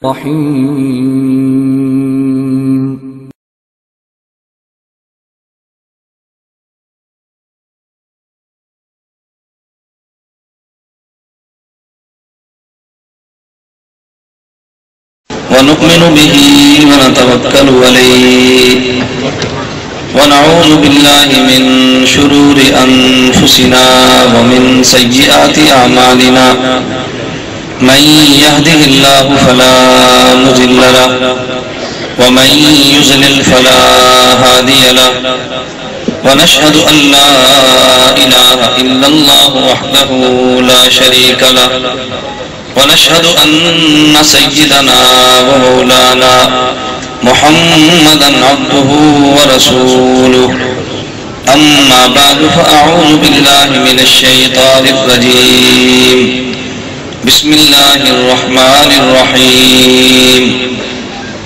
الرحيم ونؤمن به ونتوكل عليه ونعوذ بالله من شرور أنفسنا ومن سيئات أعمالنا من يهده الله فلا مضل له ومن يضلل فلا هادي له ونشهد أن لا إله إلا الله وحده لا شريك له ونشهد أن سيدنا ومولانا محمدا عبده ورسوله أما بعد فأعوذ بالله من الشيطان الرجيم بسم الله الرحمن الرحيم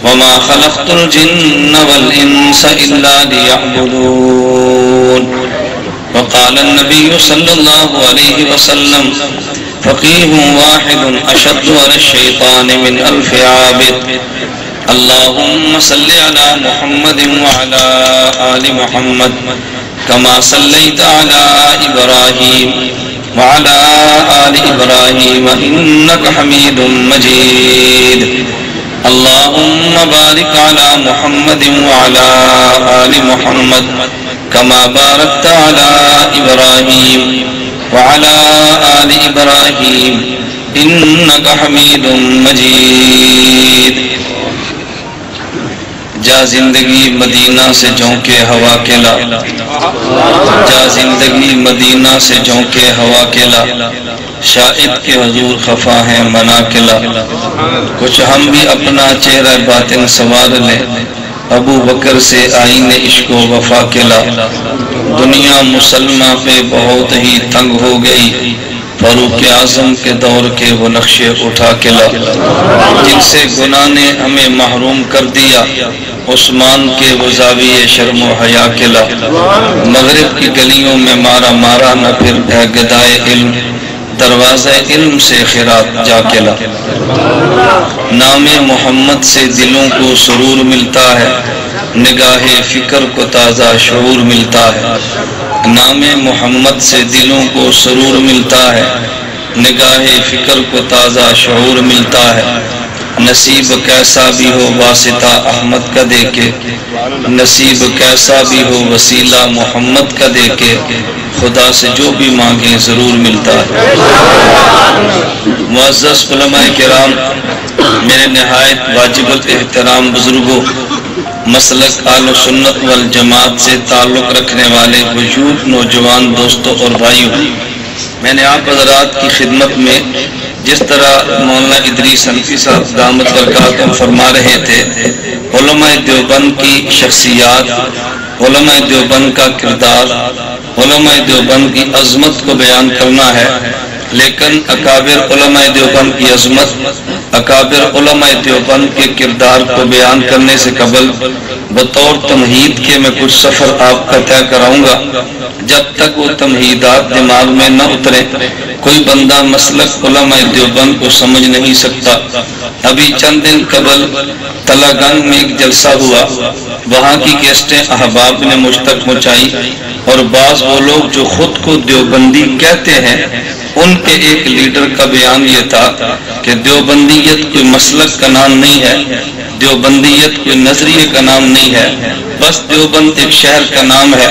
وما خلقت الجن والإنس إلا ليعبدون وقال النبي صلى الله عليه وسلم فقيه واحد أشد على الشيطان من 1000 عابد اللهم صل على محمد وعلى آل محمد كما صليت على إبراهيم وعلى آل إبراهيم إنك حميد مجيد اللهم بارك على محمد وعلى آل محمد كما باركت على إبراهيم وعلى آل إبراهيم إنك حميد مجيد جا زندگی مدینہ سے جھونکے ہوا کے لا جا زندگی مدینہ سے جھونکے ہوا کے لا شاہد کے حضور خفا ہیں منا کے لا کچھ ہم بھی اپنا چہرہ باطن سوار لیں ابو بکر سے آئین عشق و وفا کے لا دنیا مسلمہ پہ بہت ہی تنگ ہو گئی فاروق اعظم کے دور کے وہ نقشے اٹھا کے لا جن سے گناہ نے ہمیں محروم کر دیا عثمان کے وہ زاویے شرم و حیا کے لا مغرب کی گلیوں میں مارا مارا نہ پھر اے گدائے علم دروازہ علم سے خیرات جا کے لا نام محمد سے دلوں کو سرور ملتا ہے نگاہ فکر کو تازہ شعور ملتا ہے نام محمد سے دلوں کو سرور ملتا ہے نگاہ فکر کو تازہ شعور ملتا ہے نصیب کیسا بھی ہو واسطہ احمد کا دے کے نصیب کیسا بھی ہو وسیلہ محمد کا دے کے خدا سے جو بھی مانگے ضرور ملتا ہے معزز علماء کرام میرے نہایت واجب الاحترام بزرگوں مسلک اہل سنت والجماعت سے تعلق رکھنے والے وجود نوجوان دوستوں اور بھائیوں میں نے آپ حضرات کی خدمت میں جس طرح مولانا ادریس حنفی صاحب دامت برکاتہم فرما رہے تھے علماء دیوبند کی شخصیات علماء دیوبند کا کردار علماء دیوبند کی عظمت کو بیان کرنا ہے لیکن اکابر علماء دیوبند کی عظمت اکابر علماء دیوبند کے کردار کو بیان کرنے سے قبل بطور تمہید کے میں کچھ سفر آپ کا طے کراؤں گا جب تک وہ تمہیدات دماغ میں نہ اترے کوئی بندہ مسلک علماء دیوبند کو سمجھ نہیں سکتا ابھی چند دن قبل تلا گنگ میں ایک جلسہ ہوا وہاں کی کیسٹیں احباب نے مجھ تک پہنچائی اور بعض وہ لوگ جو خود کو دیوبندی کہتے ہیں ان کے ایک لیڈر کا بیان یہ تھا کہ دیوبندیت کوئی مسلک کا نام نہیں ہے دیوبندیت کوئی نظریے کا نام نہیں ہے بس دیوبند ایک شہر کا نام ہے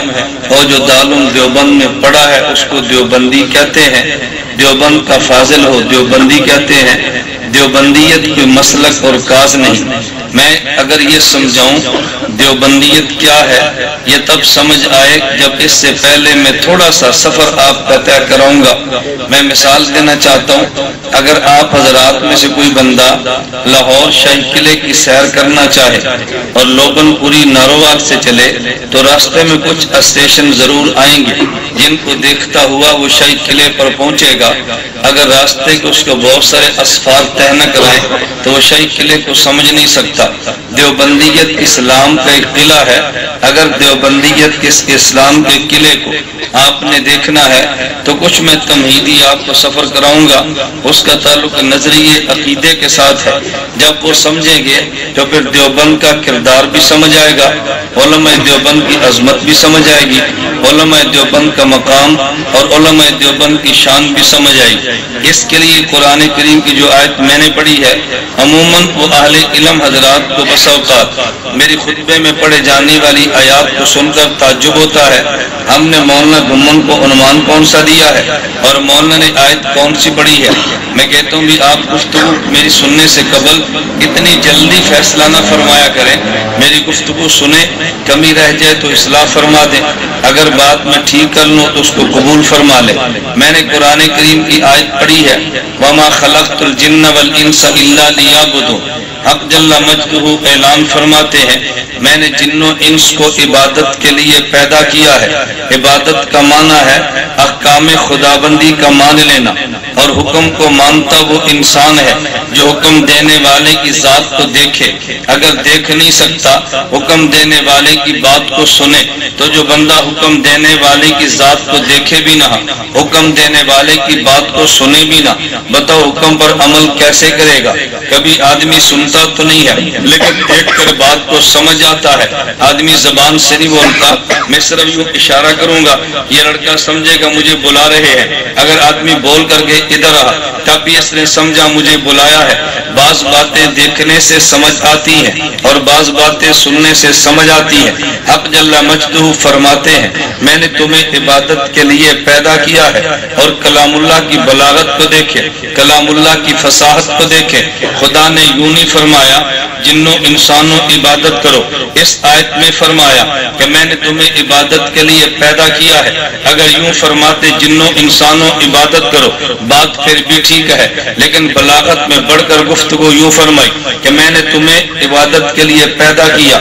اور جو دارالعلوم دیوبند میں پڑھا ہے اس کو دیوبندی کہتے ہیں دیوبند کا فاضل ہو دیوبندی کہتے ہیں دیوبندیت کوئی مسلک اور کاز نہیں میں اگر یہ سمجھاؤں دیوبندیت کیا ہے یہ تب سمجھ آئے جب اس سے پہلے میں تھوڑا سا سفر آپ کا طے کراؤں گا میں مثال دینا چاہتا ہوں اگر آپ حضرات میں سے کوئی بندہ لاہور شاہی قلعے کی سیر کرنا چاہے اور لوگن پوری ناروال سے چلے تو راستے میں کچھ اسٹیشن ضرور آئیں گے جن کو دیکھتا ہوا وہ شاہی قلعے پر پہنچے گا اگر راستے کے اس کو بہت سارے اسفار طے نہ کرائے تو وہ شاہی قلعے کو سمجھ نہیں سکتا دیوبندیت اسلام کا ایک قلعہ ہے. اگر دیوبندیت اس اسلام کے قلعے کو آپ نے دیکھنا ہے تو کچھ میں تمہیدی آپ کو سفر کراؤں گا. اس کا تعلق نظریے عقیدے کے ساتھ ہے. جب وہ سمجھیں گے تو پھر دیوبند کا کردار بھی سمجھ آئے گا, علماء دیوبند کی عظمت بھی سمجھ آئے گی, علماء دیوبند کا مقام اور علماء دیوبند کی شان بھی سمجھ آئے گی. اس کے لیے قرآن کریم کی جو آیت میں نے پڑھی ہے, عموماً وہ اہل علم حضرات کو بسا اوقات میری خطبے میں پڑھے جانے والی آیات کو سن کر تعجب ہوتا ہے, ہم نے مولانا گمن کو عنوان کون سا دیا ہے اور مولانا نے آیت کون سی پڑھی ہے. میں کہتا ہوں بھی آپ گفتگو میری سننے سے قبل اتنی جلدی فیصلہ نہ فرمایا کریں. میری گفتگو سنیں, کمی رہ جائے تو اصلاح فرما دیں, اگر بات میں ٹھیک کر لوں تو اس کو قبول فرما لیں. میں نے قرآن کریم کی آیت پڑھی ہے, وَمَا خَلَقْتُ الْجِنَّ وَالْإِنسَ إِلَّا لِيَعْبُدُونِ. حق جل مجدہ اعلان فرماتے ہیں میں نے جن و انس کو عبادت کے لیے پیدا کیا ہے. عبادت کا معنی ہے احکام خدابندی کا مان لینا, اور حکم کو مانتا وہ انسان ہے جو حکم دینے والے کی ذات کو دیکھے. اگر دیکھ نہیں سکتا حکم دینے والے کی بات کو سنے, تو جو بندہ حکم دینے والے کی ذات کو دیکھے بھی نہ, حکم دینے والے کی بات کو سنے بھی نہ, بتاؤ حکم پر عمل کیسے کرے گا. کبھی آدمی سنتا تو نہیں ہے لیکن دیکھ کر بات کو سمجھ آتا ہے. آدمی زبان سے نہیں بولتا, میں صرف یوں اشارہ کروں گا, یہ لڑکا سمجھے گا مجھے بلا رہے ہیں. اگر آدمی بول کر کے ادھر آ تب بھی اس نے سمجھا مجھے بلایا ہے. بعض باتیں دیکھنے سے سمجھ آتی ہیں اور بعض باتیں سننے سے سمجھ آتی ہیں. حق جل مجدہ فرماتے ہیں میں نے تمہیں عبادت کے لیے پیدا کیا ہے. اور کلام اللہ کی بلاغت کو دیکھے, کلام اللہ کی فصاحت کو دیکھے. خدا نے یوں نہیں فرمایا جنوں انسانوں عبادت کرو, اس آیت میں فرمایا کہ میں نے تمہیں عبادت کے لیے پیدا کیا ہے. اگر یوں فرماتے جنوں انسانوں عبادت کرو بات پھر بھی ٹھیک ہے, لیکن بلاغت میں بڑھ کر گفتگو یوں فرمائی کہ میں نے تمہیں عبادت کے لیے پیدا کیا.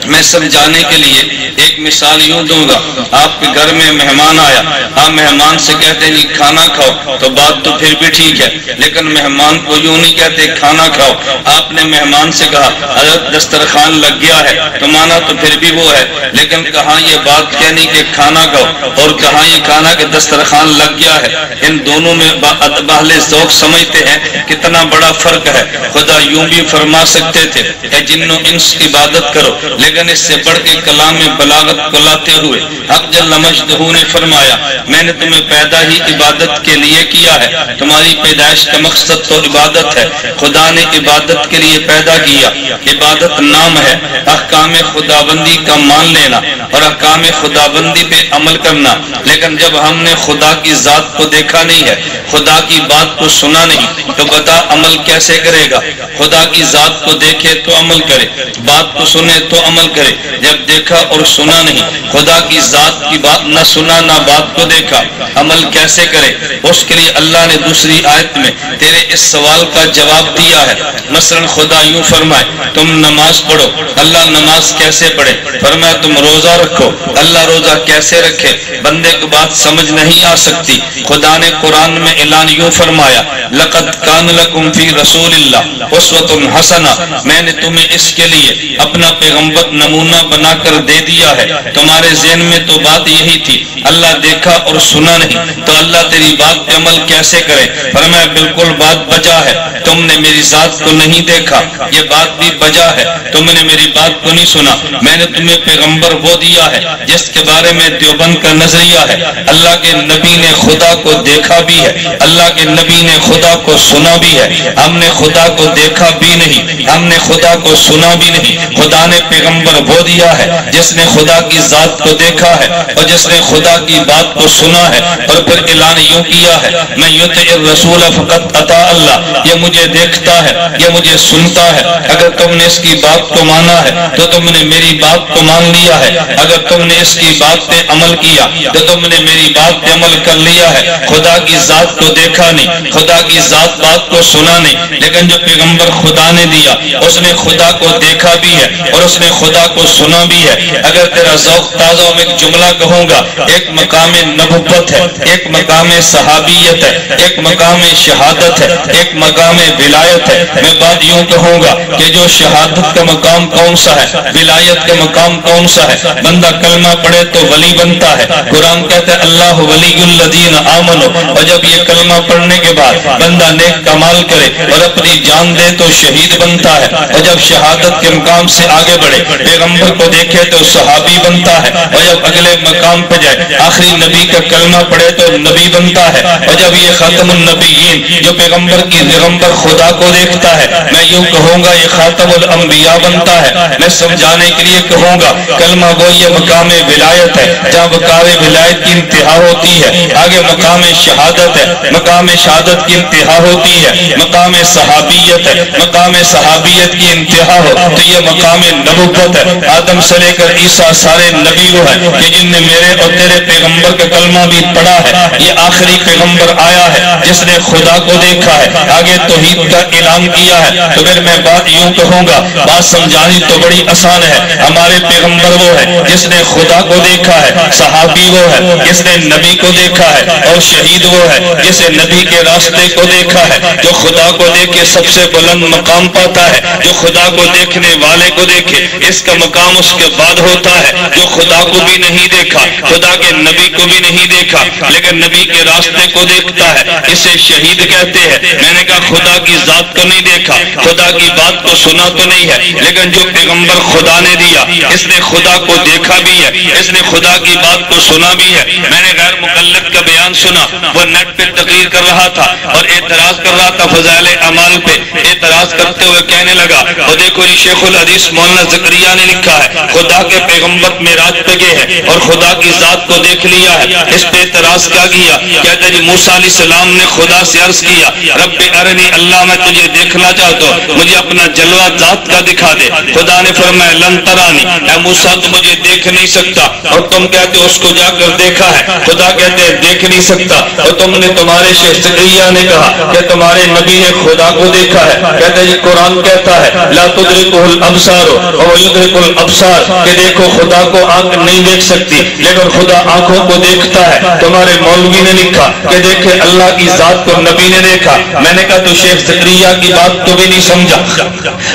میں سمجھانے کے لیے ایک مثال یوں دوں گا. آپ کے گھر میں مہمان آیا, آپ مہمان سے کہتے ہیں کھانا کھاؤ تو بات تو پھر بھی ٹھیک ہے, لیکن مہمان کو یوں نہیں کہتے کھانا کھاؤ. آپ نے مہمان سے کہا حضرت دسترخوان لگ گیا ہے, تو مانا تو پھر بھی وہ ہے, لیکن کہاں یہ بات کہنی کہ کھانا کھاؤ اور کہاں یہ کھانا کہ دسترخوان لگ گیا ہے. ان دونوں میں اہل ذوق سمجھتے ہیں کتنا بڑا فرق ہے. خدا یوں بھی فرما سکتے تھے کہ جنوں انس عبادت کرو, لیکن اس سے بڑھ کے کلام بلاغت کو لاتے ہوئے حق جل مجدہ نے فرمایا میں نے تمہیں پیدا ہی عبادت کے لیے کیا ہے. تمہاری پیدائش کا مقصد تو عبادت ہے. خدا نے عبادت کے لیے پیدا کیا. عبادت نام ہے احکام خدابندی کا مان لینا اور احکام خدابندی پہ عمل کرنا. لیکن جب ہم نے خدا کی ذات کو دیکھا نہیں ہے, خدا کی بات کو سنا نہیں, تو بتا عمل کیسے کرے گا. خدا کی ذات کو دیکھے تو عمل کرے, بات کو سنے تو عمل کرے. جب دیکھا اور سنا نہیں, خدا کی ذات کی بات نہ سنا نہ بات کو دیکھا, عمل کیسے کرے. اس کے لیے اللہ نے دوسری آیت میں تیرے اس سوال کا جواب دیا ہے. مثلا خدا یوں فرمائے تم نماز پڑھو, اللہ نماز کیسے پڑھے. فرمایا تم روزہ رکھو, اللہ روزہ کیسے رکھے. بندے کو بات سمجھ نہیں آ سکتی. خدا نے قرآن میں اعلان یوں فرمایا لقد کان لکم فی رسول اللہ اسوۃ حسنہ, میں نے تمہیں اس کے لیے اپنا پیغمبر نمونہ بنا کر دے دیا ہے. تمہارے ذہن میں تو بات یہی تھی اللہ دیکھا اور سنا نہیں, تو اللہ تیری بات پہ عمل کیسے کرے. فرمایا بالکل بات بجا ہے, تم نے میری ذات کو نہیں دیکھا, یہ بات بھی بجا ہے, تم نے میری بات کو نہیں سنا. میں نے تمہیں پیغمبر وہ دیا ہے جس کے بارے میں دیوبند کا نظریہ ہے اللہ کے نبی نے خدا کو دیکھا بھی ہے, اللہ کے نبی نے خدا کو سنا بھی ہے. ہم نے خدا کو دیکھا بھی نہیں, ہم نے خدا کو سنا بھی نہیں. خدا نے پیغمبر وہ دیا ہے جس نے خدا کی ذات کو دیکھا ہے اور جس نے خدا کی بات کو سنا ہے. اور پھر اعلان یوں کیا ہے میں یطع الرسول فقط اطاع اللہ, یہ مجھے دیکھتا ہے, یہ مجھے سنتا ہے. اگر تم نے اس کی بات کو مانا ہے تو تم نے میری بات کو مان لیا ہے. اگر تم نے اس کی بات پہ عمل کیا تو تم نے میری بات پہ عمل کر لیا ہے. خدا کی ذات کو دیکھا نہیں, خدا کی ذات بات کو سنا نہیں, لیکن جو پیغمبر خدا نے دیا اس نے خدا کو دیکھا بھی ہے اور اس نے خدا کو سنا بھی ہے۔ اگر تیرا ذوق تازہ ہو، میں ایک جملہ کہوں گا، ایک مقام نبوت ہے، ایک مقام صحابیت ہے، ایک مقام شہادت ہے، ایک مقام ولایت ہے۔ میں بات یوں کہوں گا کہ جو شہادت کا مقام کون سا ہے، ولایت کا مقام کون سا ہے؟ بندہ کلمہ پڑھے تو ولی بنتا ہے۔ قرآن کہتا ہے اللہ ولی الذین آمنوا، اور جب یہ کلمہ پڑھنے کے بعد بندہ نیک کمال کرے اور اپنی جان دے تو شہید بنتا ہے، اور جب شہادت کے مقام سے آگے بڑھے پیغمبر کو دیکھے تو صحابی بنتا ہے، اور جب اگلے مقام پہ جائے آخری نبی کا کلمہ پڑھے تو نبی بنتا ہے، اور جب یہ خاتم النبیین جو پیغمبر کی پیغمبر خدا کو دیکھتا ہے، میں یوں کہوں گا یہ خاتم الانبیاء بنتا ہے۔ میں سمجھانے کے لیے کہوں گا کلمہ گو یہ مقام ولایت ہے، جہاں مقام ولایت کی انتہا ہوتی ہے، آگے مقام شہادت ہے، مقام شہادت کی انتہا ہوتی ہے، مقام صحابیت ہے، مقام صحابیت کی انتہا ہو تو یہ مقام نبوت ہے۔ آدم سے لے کر عیسیٰ سارے نبی وہ ہیں کہ جن نے میرے اور تیرے پیغمبر کا کلمہ بھی پڑھا ہے۔ یہ آخری پیغمبر آیا ہے جس نے خدا کو دیکھا ہے، آگے توحید کا اعلان کیا ہے۔ تو پھر میں بات یوں کہوں گا، بات سمجھانی تو بڑی آسان ہے۔ ہمارے پیغمبر وہ ہے جس نے خدا کو دیکھا ہے، صحابی وہ ہے جس نے نبی کو دیکھا ہے، اور شہید وہ ہے جس نے نبی کے راستے کو دیکھا ہے۔ جو خدا کو دیکھے سب سے بلند مقام پاتا ہے، جو خدا کو دیکھنے والے کو دیکھے اس کا مقام اس کے بعد ہوتا ہے۔ جو خدا کو بھی نہیں دیکھا، خدا کے نبی کو بھی نہیں دیکھا، لیکن نبی کے راستے کو دیکھتا ہے، اسے شہید کہتے ہیں۔ میں نے کہا خدا کی ذات کو نہیں دیکھا، خدا کی بات کو سنا تو نہیں ہے، لیکن جو پیغمبر خدا نے دیا اس نے خدا کو دیکھا بھی ہے، اس نے خدا کی بات کو سنا بھی ہے۔ میں نے غیر مقلد کا بیان سنا، وہ نیٹ پہ تقریر کر رہا تھا اور اعتراض کر رہا تھا فضائل اعمال پہ۔ اعتراض کرتے ہوئے کہنے لگا اور دیکھو یہ شیخ الحدیث مولانا زکریا نے لکھا ہے خدا کے پیغمبر معراج پہ گئے ہیں اور خدا کی ذات کو دیکھ لیا ہے۔ اس پہ اعتراض کیا کیا؟ کہتے جی موسیٰ علیہ السلام نے خدا سے عرض کیا رب ارنی، اللہ میں تجھے دیکھنا چاہتا ہوں، مجھے اپنا جلوہ ذات کا دکھا دے۔ خدا نے فرمایا لن ترانی، اے موسیٰ تو مجھے دیکھ نہیں سکتا، اور تم کہتے اس کو جا کر دیکھا ہے۔ خدا کہتے ہیں دیکھ نہیں سکتا، اور تم نے تمہارے شیخ زکریا نے کہا کہ تمہارے نبی نے خدا کو دیکھا ہے۔ کہتے جی قرآن کہتا ہے لا تدرکہ الابصار وهو يدرك الابصار، کہ دیکھو خدا کو آنکھ نہیں دیکھ سکتی لیکن خدا آنکھوں کو دیکھتا ہے۔ تمہارے مولوی نے لکھا کہ دیکھے اللہ کی ذات کو نبی نے دیکھا۔ میں نے کہا تو شیخ زکریا کی بات کو بھی نہیں سمجھا،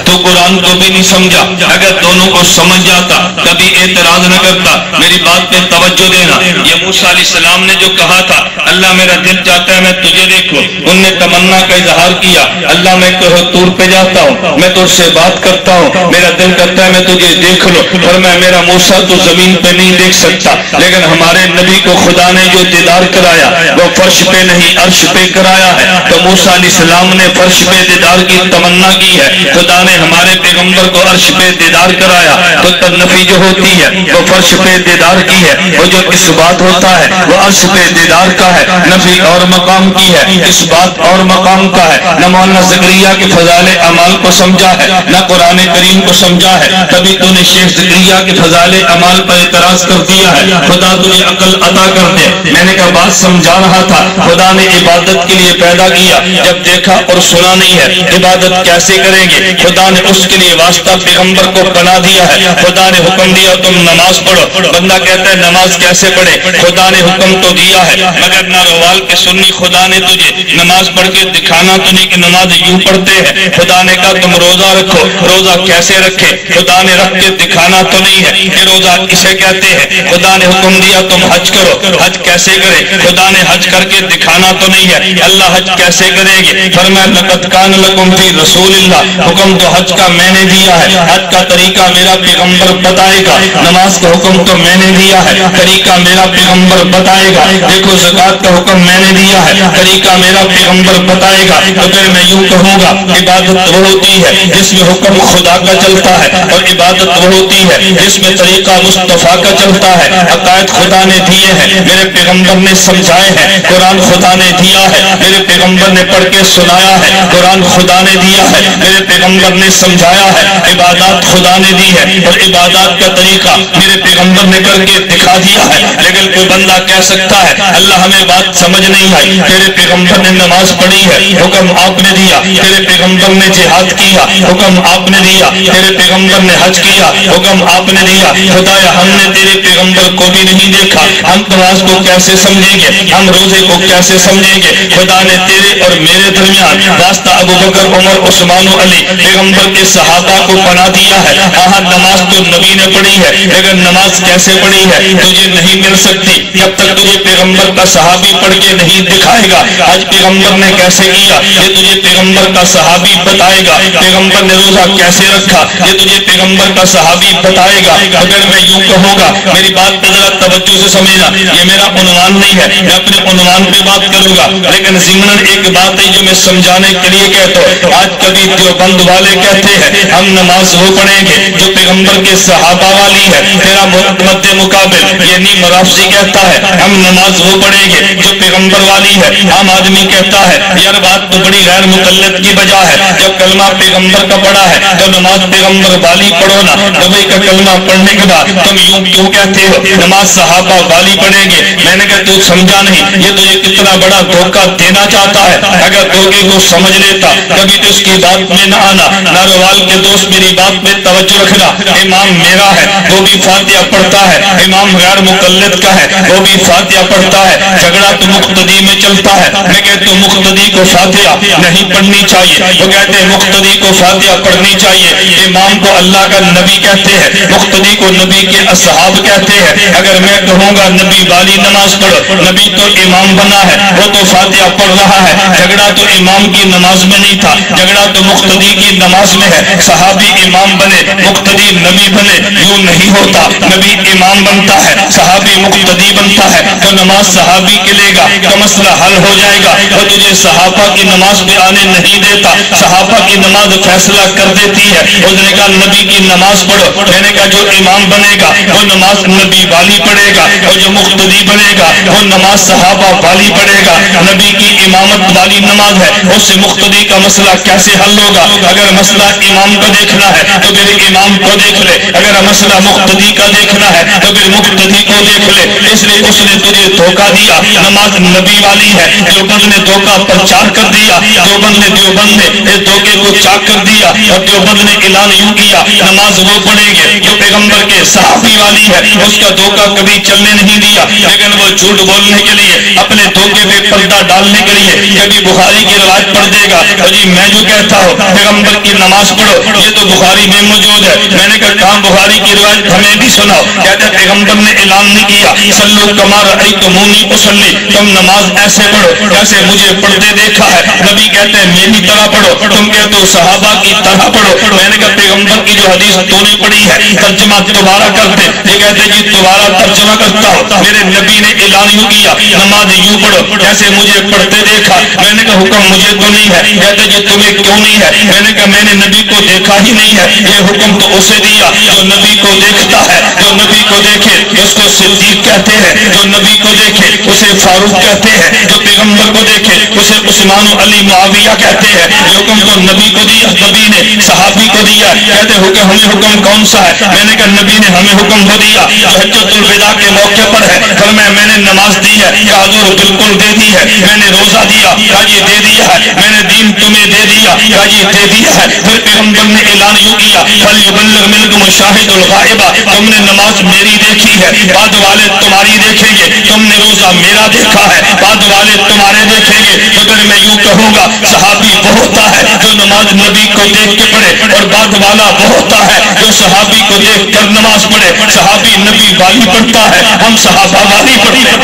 تو قرآن کو بھی نہیں سمجھا۔ اگر دونوں کو سمجھ جاتا کبھی اعتراض نہ کرتا۔ میری بات پہ توجہ دینا، یہ موسیٰ علیہ السلام نے جو کہا تھا اللہ میرا دل چاہتا ہے میں تجھے دیکھوں، ان نے تمنا کا اظہار کیا اللہ میں طور پہ جاتا ہوں، میں تجھ سے بات کرتا ہوں، میرا دل کرتا ہے میں تجھے دیکھ لوں، اور میں میرا موسیٰ تو زمین پہ نہیں دیکھ سکتا، لیکن ہمارے نبی کو خدا نے جو دیدار کرایا وہ فرش پہ نہیں عرش پہ کرایا ہے۔ تو موسیٰ علیہ السلام نے فرش پہ دیدار کی تمنا کی ہے، خدا نے ہمارے پیغمبر کو عرش پہ دیدار کرایا۔ تو نفی جو ہوتی ہے وہ فرش پہ دیدار کی ہے، اور جو اس بات ہوتا ہے وہ عرش پہ دیدار کا ہے۔ نفی اور مقام کی ہے، اس بات اور مقام کا ہے۔ نہ مولانا زکریا کے فضائل اعمال کو سمجھا ہے، نہ قرآن کریم کو سمجھا ہے، تبھی تو نے شیخ زکریا کے فضائل اعمال پر اعتراض کر دیا ہے۔ خدا تجھے عقل عطا کر دے۔ میں نے کہا بات سمجھا رہا تھا، خدا نے عبادت کے لیے پیدا کیا، جب دیکھا اور سنا نہیں ہے عبادت کیسے کریں گے؟ خدا نے اس کے لیے واسطہ پیغمبر کو بنا دیا ہے۔ خدا نے حکم دیا تم نماز پڑھو، بندہ کہتا ہے نماز کیسے پڑھے؟ خدا نے حکم تو دیا ہے، مگر نہ روال کے سنی خدا نے تجھے نماز پڑھ کے دکھانا تو نہیں کہ نماز یوں پڑھتے ہیں۔ خدا نے کہا تم روزہ رکھو، روزہ کیسے رکھے؟ خدا نے رکھ کے دکھانا تو نہیں ہے کہ روزہ اسے کہتے ہیں۔ خدا نے حکم دیا تم حج کرو، حج کیسے کرے؟ خدا نے حج کر کے دکھانا تو نہیں ہے، اللہ حج کیسے کرے گے؟ فرمایا لقد کان لکم فی رسول اللہ، حکم تو حج کا میں نے دیا ہے، حج کا طریقہ میرا پیغمبر بتائے گا، نماز کا حکم تو میں نے دیا ہے، طریقہ میرا پیغمبر بتائے گا، دیکھو زکوٰۃ کا حکم میں نے دیا ہے، طریقہ میرا پیغمبر بتائے گا۔ تو پھر میں یوں کہوں گا عبادت وہ ہوتی ہے جس میں حکم خدا کا چلتا ہے، اور عبادت وہ ہوتی ہے جس میں طریقہ مصطفیٰ کا چلتا ہے۔ عقائد خدا نے دیے ہیں، میرے پیغمبر نے سمجھائے ہیں، قرآن خدا نے دیا ہے، میرے پیغمبر نے پڑھ کے سنایا ہے، قرآن خدا نے دیا ہے، میرے پیغمبر نے سمجھایا ہے، عبادات خدا نے دی ہے، اور عبادات کا طریقہ میرے پیغمبر نے کر کے دکھا دیا ہے۔ لیکن کوئی بندہ کہہ سکتا ہے اللہ ہمیں بات سمجھ نہیں آئی، تیرے پیغمبر نے نماز پڑھی ہے، حکم آپ نے دیا، تیرے پیغمبر نے جہاد کیا، حکم آپ نے دیا، تیرے پیغمبر نے حج کیا، حکم آپ نے دیا، خدایا ہم نے تیرے پیغمبر کو بھی نہیں دیکھا، ہم نماز کو کیسے سمجھیں گے، ہم روزے کو کیسے سمجھیں گے؟ خدا نے تیرے اور میرے درمیان واسطہ ابو بکر، عمر، عثمان و علی پیغمبر کے صحابہ کو بنا دیا ہے۔ ہاں نماز تو نبی نے پڑھی ہے، لیکن نماز کیسے پڑھی ہے تجھے نہیں مل سکتی جب تک تجھے پیغمبر کا صحابی پڑھ کے نہیں دکھائے گا۔ آج پیغمبر نے کیسے کیا یہ تجھے پیغمبر کا صحابی بتائے گا، پیغمبر نے روزہ کیسے رکھا یہ تجھے پیغمبر کا صحابی بتائے گا۔ اگر میں یوں کہوں گا، میری بات پہ ذرا توجہ سے سمجھنا، یہ میرا عنوان نہیں ہے، میں اپنے عنوان پہ بات کروں گا، لیکن ضمناً ایک بات ہے جو میں سمجھانے کے لیے کہتا ہوں۔ آج کبھی دیوبند والے کہتے ہیں ہم نماز وہ پڑھیں گے جو پیغمبر کے صحابہ والی ہے، تیرا مد مقابل یعنی مرافضی کہتا ہے ہم نماز وہ پڑھیں گے جو پیغمبر والی ہے۔ عام آدمی کہتا ہے یار بات تو بڑی غیر مقلد کی وجہ ہے، جب کلمہ پیغمبر کا پڑھا ہے تو نماز پیغمبر والی پڑھو نا، نبی کا کلمہ پڑھنے کے بعد تم یوں کیوں کہتے ہو نماز صحابہ والی پڑھیں گے؟ میں نے کہا تو سمجھا نہیں، یہ تجھے کتنا بڑا دھوکہ دینا چاہتا ہے۔ اگر دھوکے کو سمجھ لیتا کبھی تو اس کی بات میں نہ آنا۔ ناروال کے دوست میری بات میں توجہ رکھنا، امام میرا ہے وہ بھی فاتحہ پڑھتا ہے، امام غیر مقلد کا ہے وہ بھی فاتحہ پڑھتا ہے، جھگڑا تو مقتدی میں چلتا ہے۔ میں کہتا ہوں مقتدی کو فاتحہ نہیں پڑھنی چاہیے، وہ کہتے ہیں مقتدی کو فاتحہ پڑھنی چاہیے۔ امام کو اللہ کا نبی کہتے ہیں، مقتدی کو نبی کے اصحاب کہتے ہیں۔ اگر میں کہوں گا نبی والی نماز پڑھو، نبی تو امام بنا ہے وہ تو فاتحہ پڑھ رہا ہے، جھگڑا تو امام کی نماز میں نہیں تھا، جھگڑا تو مقتدی کی نماز میں ہے۔ صحابی امام بنے، مقتدی نبی بنے، یوں نہیں ہوتا۔ نبی امام بنتا ہے، صحابی مقتدی بنتا ہے تو نماز صحابی کے لے گا تو مسئلہ حل ہو جائے گا۔ وہ تجھے صحابہ کی نماز پہ آنے نہیں دیتا، صحابہ کی نماز فیصلہ کر دیتی ہے۔ اس نے کہا نبی کی نماز پڑھو، میں نے کہا جو امام بنے گا وہ نماز نبی والی پڑھے گا، اور جو مقتدی بنے گا وہ نماز صحابہ والی پڑھے گا۔ نبی کی امامت والی نماز ہے، اس سے مقتدی کا مسئلہ کیسے حل ہوگا؟ اگر مسئلہ امام کو دیکھنا ہے تو پھر امام کو دیکھ لے، اگر مسئلہ مقتدی کا دیکھنا ہے تو پھر مقتدی کو دیکھ لے۔ اس لیے اس نے تجھے دھوکہ دیا، نماز نبی والی ہے۔ دیوبند نے دھوکہ پرچار کر دیا، دیوبند نے اس دھوکے کو چاک کر دیا، اور دیوبند نے اعلان یوں کیا نماز وہ پڑھیں گے جو پیغمبر کے صحابی والی ہے۔ اس کا دھوکہ کبھی چلنے نہیں دیا، لیکن وہ جھوٹ بولنے کے لیے، اپنے دھوکے پہ پردہ ڈالنے کے لیے کبھی بخاری کی روایت پڑھ دے گا، اور جی میں جو کہتا ہوں پیغمبر کی نماز پڑھو یہ تو بخاری میں موجود ہے۔ میں نے کہا کہاں بخاری کی روایت ہمیں بھی سناؤ۔ کہتے ہیں پیغمبر نے اعلان نہیں کیا صلو کما رأیتمونی اصلی، تم نماز ایسے پڑھو جیسے مجھے پڑھتے دیکھا ہے۔ نبی کہتے ہیں میری طرح پڑھو، تم کہتے ہو صحابہ کی طرح پڑھو۔ میں نے کہا پیغمبر کی جو حدیث تو نے پڑھی ہے ترجمہ دوبارہ کرتے، یہ کہتے جی دوبارہ ترجمہ کرتا ہو، میرے نبی نے اعلان یوں کیا نماز یوں پڑھو جیسے مجھے پڑھتے دیکھا۔ میں نے کہا حکم مجھے تو نہیں ہے، کہتے جی تمہیں کیوں نہیں ہے؟ میں نے کہا میں نے نبی کو دیکھا ہی نہیں ہے، یہ حکم تو اسے دیا جو نبی کو دیکھتا ہے۔ جو نبی کو دیکھے اس کو صدیق کہتے ہیں، جو نبی کو دیکھے اسے فاروق کہتے ہیں، جو پیغمبر کو دیکھے اسے عثمان و علی معاویہ کہتے ہیں۔ یہ حکم تو نبی کو دیا، نبی نے صحابی کو دیا۔ کہتے حکم ہمیں حکم کون سا ہے؟ میں نے کہا نبی نے ہمیں حکم وہ دیا جو حجۃ الوداع کے موقع پر ہے، فرمایا میں نے نماز دی ہے، کہا حضور بالکل دے دی ہے۔ میں نے روزہ دیا، کہا جی دے دیا ہے۔ میں نے دین تمہیں دے دیا، کہا جی دے دیا ہے۔ پھر پیغمبر نے اعلان یوں کیا فلیبلغ منکم الشاہد الغائب، تم نے نماز میری دیکھی ہے، بعد والے تمہاری دیکھیں گے۔ تم نے روزہ میرا دیکھا ہے، بعد والے تمہارے دیکھیں گے۔ تو پھر میں یوں کہوں گا صحابی وہ ہوتا ہے جو نماز نبی کو دیکھ کے پڑھے، اور بعد والا وہ ہوتا ہے جو صحابی کو دیکھ کر نماز پڑھے۔ صحابی نبی والی پڑھتا ہے، ہم صحابہ والی پڑھتے ہیں۔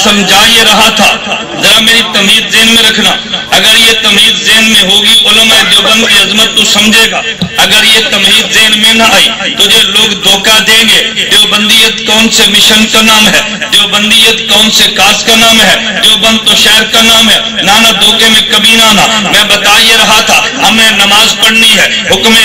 سمجھا یہ رہا تھا، ذرا میری تمیز ذہن میں رکھنا۔ اگر یہ تمیز ذہن میں ہوگی علماء دیوبند کی عظمت تو سمجھے گا، اگر یہ تمیز ذہن میں نہ آئی تجھے لوگ دھوکہ دیں گے۔ دیوبندی دیوبندیت کون سے مشن کا نام ہے، دیوبندیت کون سے کاس کا نام ہے، دیوبند تو شہر کا نام ہے، نانا دھوکے میں کبھی نہ آنا۔ میں بتا یہ رہا تھا ہمیں نماز پڑھنی ہے، حکم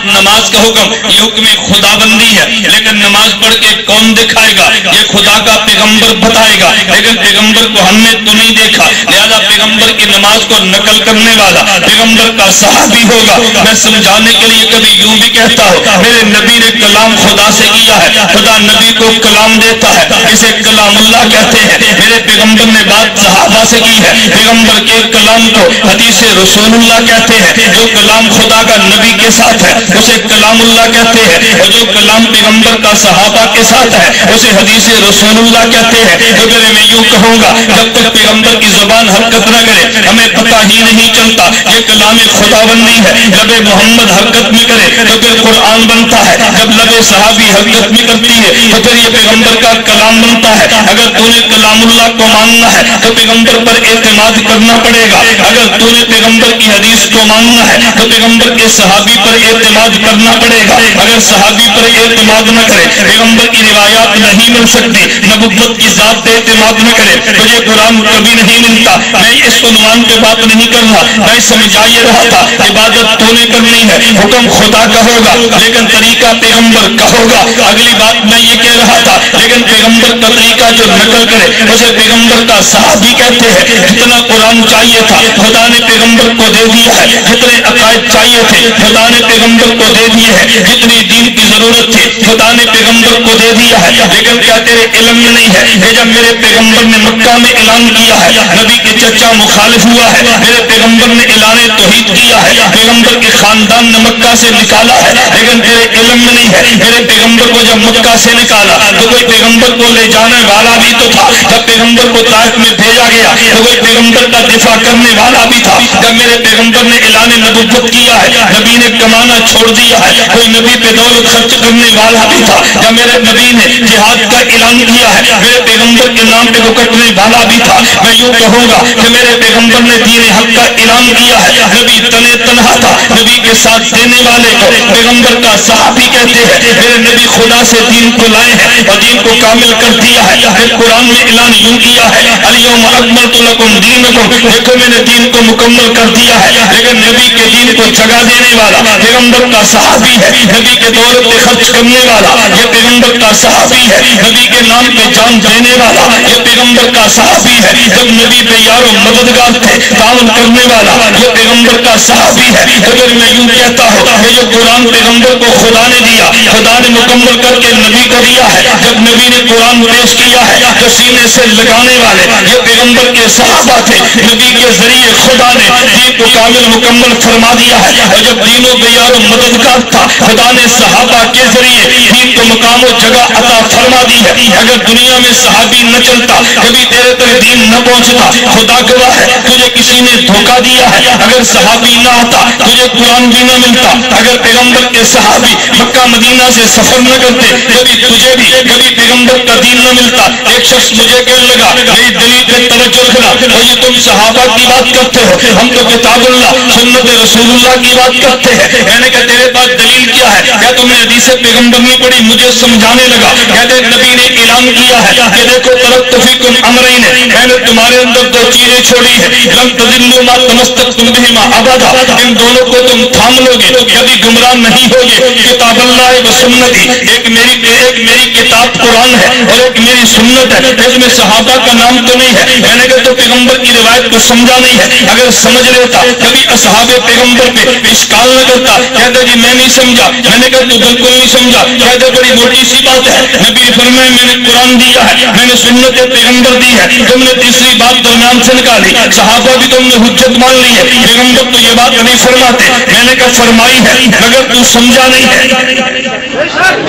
نماز کا حکم یہ حکم خدا بندی ہے، لیکن نماز پڑھ کے کون دکھائے گا، یہ خدا کا پیغمبر بتائے گا، لیکن پیغمبر کو ہم نے تو نہیں دیکھا، لہذا پیغمبر کی نماز کو نقل کرنے والا پیغمبر کا صحابی ہوگا۔ میں سمجھانے کے لیے کبھی یوں بھی کہتا ہوں، میرے نبی نے کلام خدا سے کیا ہے، خدا نبی کو کلام دیتا ہے، اسے کلام اللہ کہتے ہیں۔ میرے پیغمبر نے بات صحابہ سے کی ہے، پیغمبر کے کلام کو حدیث رسول اللہ کہتے ہیں۔ جو کلام خدا کا نبی کے ساتھ ہے اسے کلام اللہ کہتے ہیں، اور جو کلام پیغمبر کا صحابہ کے ساتھ ہے اسے حدیث رسول اللہ کہتے ہیں۔ تو پھر میں یوں کہوں گا جب تک پیغمبر کی زبان حرکت نہ کرے ہمیں پتہ ہی نہیں چلتا یہ کلام خدا بندی ہے۔ لب محمد حرکت میں کرے تو پھر قرآن بنتا ہے، جب لب صحابی حرکت میں کرتی ہے تو پھر یہ پیغمبر کا کلام بنتا ہے۔ اگر تو نے کلام اللہ کو ماننا ہے تو پیغمبر پر اعتماد کرنا پڑے گا، اگر تو نے پیغمبر کی حدیث کو ماننا ہے تو پیغمبر کے صحابی پر اعتماد کرنا پڑے گا، اگر صحابی پر اعتماد نہ کرے پیغمبر کی روایات نہیں مل سکتی، نبوت کی ذات پہ اعتماد نہ کرے تو یہ قرآن کبھی نہیں ملتا۔ میں اس عنوان پہ بات نہیں کر رہا، میں سمجھا یہ رہا تھا عبادت تو نے کرنی ہے، حکم خدا کا ہوگا لیکن طریقہ پیغمبر کا ہوگا۔ اگلی بات میں یہ کہہ رہا تھا لیکن پیغمبر کا طریقہ جو نقل کرے اسے پیغمبر کا صحابی کہتے ہیں۔ جتنا قرآن چاہیے تھا خدا نے پیغمبر کو دے دیا ہے، جتنے عقائد چاہیے تھے خدا نے پیغمبر کو دے دیے ہیں، جتنی دین کی ضرورت تھی خدا نے پیغمبر کو دے دیا ہے، لیکن کیا تیرے علم میں نہیں ہے کہ جب میرے پیغمبر نے مکہ میں اعلان کیا ہے نبی کے چچا مخالف ہوا ہے، میرے پیغمبر نے اعلان توحید کیا ہے، پیغمبر کے خاندان نے مکہ سے نکالا ہے، لیکن تیرے علم میں نہیں ہے میرے پیغمبر کو جب مکہ سے نکالا تو کوئی پیغمبر کو لے جانے والا بھی تو تھا، جب پیغمبر کو طائف میں بھیجا گیا تو کوئی پیغمبر کا دفاع کرنے والا بھی تھا، جب میرے پیغمبر نے اعلان نبوت کیا ہے نبی نے کمانا چھوڑ دیا ہے کوئی نبی پہ دولت خرچ کرنے والا بھی تھا، جب میرے نبی نے جہاد کا اعلان کیا ہے میرے پیغمبر کے نام پہ رکٹنے والا بھی تھا۔ میں یوں کہوں گا کہ میرے پیغمبر نے دین حق کا اعلان کیا ہے، نبی تنے تنہا تھا، نبی کے ساتھ دینے والے کو پیغمبر کا صحابی کہتے ہیں۔ میرے نبی خدا سے دین کو لائے ہیں اور دین کو کامل کر دیا ہے، پھر قرآن میں اعلان یوں کیا ہے الیوم اکملت لکم دینکم، دیکھو میں نے دین کو مکمل کر دیا ہے، لیکن نبی کے دین کو جگہ دینے والا پیغمبر کا صحابی ہے، نبی کے دولت پہ خرچ کرنے والا یہ پیغمبر کا صحابی ہے، نبی کے نام پہ جان دینے والا یہ پیغمبر کا صحابی ہے، جب نبی پہ یار و مددگار تھے تعاون کرنے والا یہ پیغمبر کا صحابی ہے۔ اگر میں یوں کہتا ہوں کہ جو قرآن پیغمبر کو خدا نے دیا خدا نے مکمل کر کے نبی کو دیا ہے، جب نبی نے قرآن پیش کیا ہے تو سینے سے لگانے والے یہ پیغمبر کے صحابہ تھے، نبی کے ذریعے خدا نے دین کو کامل مکمل فرما دیا ہے، اور جب دینوں پہ یار و مددگار تھا خدا نے صحابہ کے ذریعے دین کو مقام و جگہ عطا فرما دی ہے۔ اگر دنیا میں صحابی نہ چلتا کبھی تیرے تک دین نہ پہنچتا، خدا گواہ ہے تجھے کسی نے دھوکہ دیا ہے، اگر صحابی نہ آتا تجھے قرآن بھی نہ ملتا، اگر پیغمبر کے صحابی مکہ مدینہ سے سفر نہ کرتے کبھی تجھے بھی کبھی پیغمبر کا دین نہ ملتا۔ ایک شخص مجھے کہنے لگا میری دلیل پہ توجہ رکھنا، اور یہ تم صحابہ کی بات کرتے ہو، ہم تو کتاب اللہ سنت رسول اللہ کی بات کرتے ہیں۔ میں نے کہا تیرے پاس دلیل کیا ہے؟ کیا تم نے حدیث پیغمبر نہیں پڑھی؟ مجھے سمجھانے لگا، کہتے نبی نے اعلان کیا ہے کہ دیکھو ترکت فیکم امرین، میں نے تمہارے اندر دو چیزیں چھوڑی ہیں، لن تضلوا ما تمسکتم بہما ابدا، ان دونوں کو تم تھام لو گے کبھی گمراہ نہیں ہوگے، کتاب اللہ و سنتی، ایک میری کتاب قرآن ہے اور ایک میری سنت ہے، اس میں صحابہ کا نام تو نہیں ہے۔ میں نے کہا تو پیغمبر کی روایت کو سمجھا نہیں ہے، اگر سمجھ لیتا کبھی اصحاب پیغمبر پہ اشکال نہ کرتا، کہتے جی میں نہیں سمجھا، میں نے کہا تو بالکل نہیں سمجھا، کہتے بڑی موٹی سی بات ہے، نبی نے فرمایا میں نے قرآن دیا ہے، میں نے سنت پیغمبر دی ہے، تم نے تیسری بات درمیان سے نکالی، صحابہ بھی تم نے حجت مان لی ہے، پیغمبر تو یہ بات نہیں فرماتے۔ میں نے کہا فرمائی ہے مگر تو سمجھا نہیں ہے،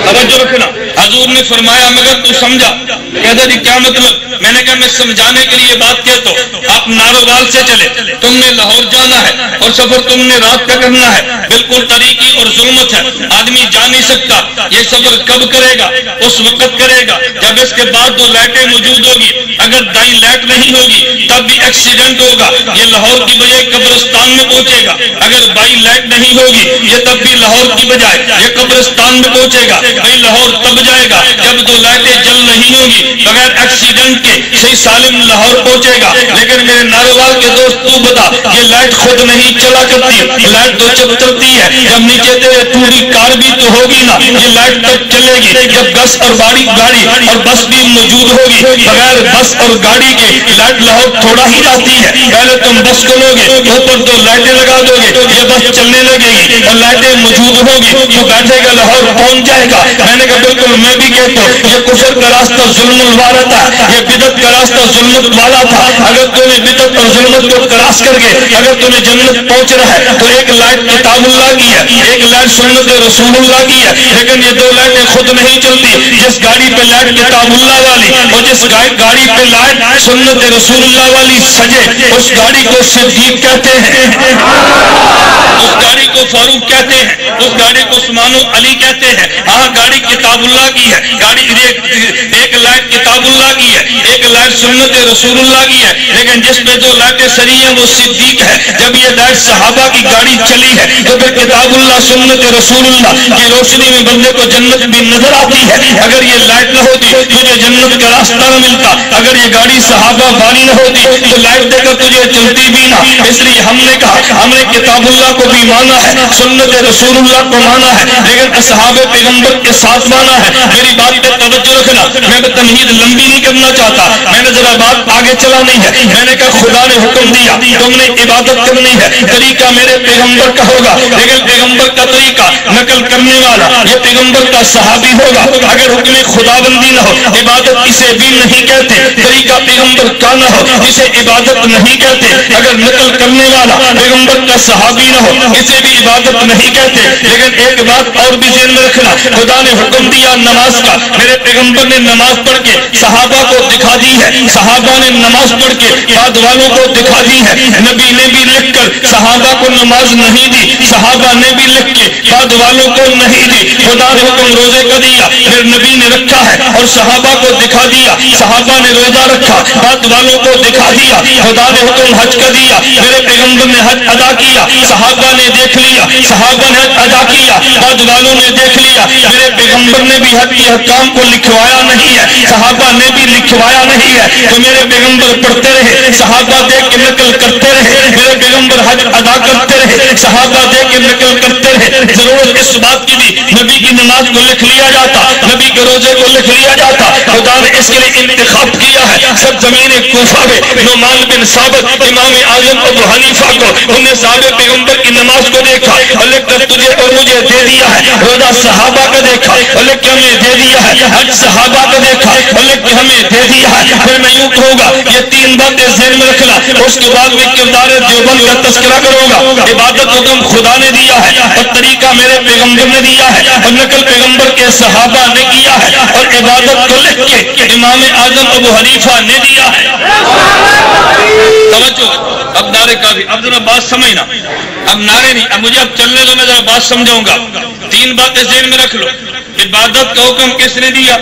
توجہ رکھنا، حضور نے فرمایا مگر تو سمجھا، کہتا جی کیا مطلب؟ میں نے کہا میں سمجھانے کے لیے بات کہتا ہوں، آپ نارووال سے چلے، تم نے لاہور جانا ہے اور سفر تم نے رات کا کرنا ہے، بالکل طریقی اور ظلمت ہے، آدمی جا نہیں سکتا، یہ سفر کب کرے گا؟ اس وقت کرے گا جب اس کے بعد دو لائٹیں موجود ہوگی، اگر دائیں لائٹ نہیں ہوگی تب بھی ایکسیڈنٹ ہوگا، یہ لاہور کی بجائے قبرستان میں پہنچے گا، اگر بائیں لائٹ نہیں ہوگی یہ تب بھی لاہور کی بجائے یہ قبرستان میں پہنچے گا۔ بھائی لاہور تب جائے گا جب دو لائٹیں جل رہی ہوں گی بغیر ایکسیڈنٹ کے صحیح سالم لاہور پہنچے گا. لیکن میرے ناروال کے دوست تو بتا یہ لائٹ خود نہیں چلا کرتی, لائٹ تو جب چلتی ہے جب نیچے تیرے پوری کار بھی تو ہوگی نا, یہ لائٹ تب چلے گی جب بس اور گاڑی اور بس بھی موجود ہوگی. بغیر بس اور گاڑی کے لائٹ لاہور تھوڑا ہی جاتی ہے. پہلے تم بس کو لوگے اوپر دو لائٹیں لگا دو گے, یہ بس چلنے لگے گی اور لائٹیں موجود ہوگی تو بیٹھے گا لاہور پہنچ جائے گا. میں نے کہا بالکل میں بھی کہتا ہوں یہ کفر کا راستہ ظلم والا تھا, یہ بدعت کا راستہ ظلمت والا تھا. اگر تو نے بدعت اور ظلمت کو کراس کر کے اگر تو نے جنت پہنچ رہا ہے تو ایک لائٹ کتاب اللہ کی ہے, ایک لائٹ سنت رسول اللہ کی ہے. لیکن یہ دو لائٹیں خود نہیں چلتی. جس گاڑی پہ لائٹ کتاب اللہ والی اور جس گاڑی پہ لائٹ سنت رسول اللہ والی سجے اس گاڑی کو صدیق کہتے ہیں, اس گاڑی کو فاروق کہتے ہیں, اس گاڑی کو عثمان و علی کہتے ہیں. ہاں گاڑی کتاب اللہ کی ہے, گاڑی ایک لائٹ کتاب اللہ کی ہے, ایک لائٹ سنت رسول اللہ کی ہے. لیکن جس پہ دو لائٹیں سری ہیں وہ صدیق ہے. جب یہ لائٹ صحابہ کی گاڑی چلی ہے تو پھر کتاب اللہ سنت رسول اللہ کی روشنی میں بندے کو جنت بھی نظر آتی ہے. اگر یہ لائٹ نہ ہوتی تجھے جنت کا راستہ نہ ملتا, اگر یہ گاڑی صحابہ والی نہ ہوتی تو لائٹ دے کر تجھے چلتی بھی نہ. اس لیے ہم نے کہا ہم نے کتاب اللہ کو بھی مانا ہے, سنت رسول اللہ کو مانا ہے, لیکن اصحاب پیغمبر کے ساتھ مانا ہے. میری بات پہ توجہ رکھنا, میں تمہید لمبی نہیں کرنا چاہتا, میں نے ذرا بات آگے چلانی ہے. میں نے کہا خدا نے حکم دیا تم نے عبادت کرنی ہے, طریقہ میرے پیغمبر کا ہوگا. لیکن پیغمبر کا طریقہ نقل کرنے والا یہ پیغمبر کا صحابی ہوگا. اگر حکم خدا بندی نہ ہو عبادت اسے بھی نہیں کہتے, طریقہ پیغمبر کا نہ ہو اسے عبادت نہیں کہتے. اگر نقل کرنے والا پیغمبر کا صحابی نہ ہو اسے بھی عبادت نہیں کہتے. لیکن ایک بات اور بھی ذہن میں رکھنا, خدا نے حکم دیا نماز کا, میرے پیغمبر نے نماز پڑھ کے صحابہ کو دکھا دی ہے, صحابہ نے نماز پڑھ کے بعد والوں کو دکھا دی ہے. نبی نے بھی لکھ کر صحابہ کو نماز نہیں دی, صحابہ نے بھی لکھ کے بعد والوں کو نہیں دی. خدا نے حکم روزے کا دیا, پھر نبی نے رکھا ہے اور صحابہ کو دکھا دیا, صحابہ نے روزہ رکھا بعد والوں کو دکھا دیا. خدا نے حکم حج کا دیا, میرے پیغمبر نے حج ادا کیا, صحابہ نے دیکھ لیا, صحابہ نے حج ادا کیا بعد والوں نے دیکھ لیا. میرے پیغمبر نے بھی حج کے حکام کو لکھوایا نہیں ہے, صحابہ نے بھی لکھوایا نہیں ہے. تو میرے پیغمبر پڑھتے رہے, صحابہ دیکھ کے نقل کرتے رہے. میرے پیغمبر حج ادا کرتے رہے, صحابہ دیکھ کے نقل کرتے رہے. ضرورت اس بات کی بھی نبی کی نماز کو لکھ لیا جاتا, نبی کے روزے کو لکھ لیا جاتا. خدا نے اس کے لیے انتخاب کیا ہے سب زمین کوفہ میں نعمان بن ثابت امام اعظم ابو حنیفہ کو, انہوں نے صحابہ پیغمبر کی نماز کو دیکھا اور لکھ کر تجھے اور مجھے دے دیا ہے. روزہ صحابہ کا دیکھا اور لکھ کے ہمیں دے دیا ہے, حج صحابہ کا دیکھا اور لکھ کے ہمیں دے دیا ہے. پھر میں یوں کہوں گا یہ تین باتیں ذہن میں رکھنا, اس کے بعد میں کردار دیوبند کا تذکرہ کروں گا. عبادت حکم خدا نے دیا ہے اور طریقہ میرے پیغمبر نے دیا ہے اور نقل پیغمبر کے صحابہ نے کیا ہے اور عبادت کو لکھ کے امام اعظم ابو حنیفہ نے دیا ہے. توجہ, اب نعرے کا بھی, اب ذرا بات سمجھنا, اب نعرے نہیں, اب مجھے اب چلنے دو, میں ذرا بات سمجھاؤں گا. تین باتیں ذہن میں رکھ لو. عبادت کا حکم کس نے دیا,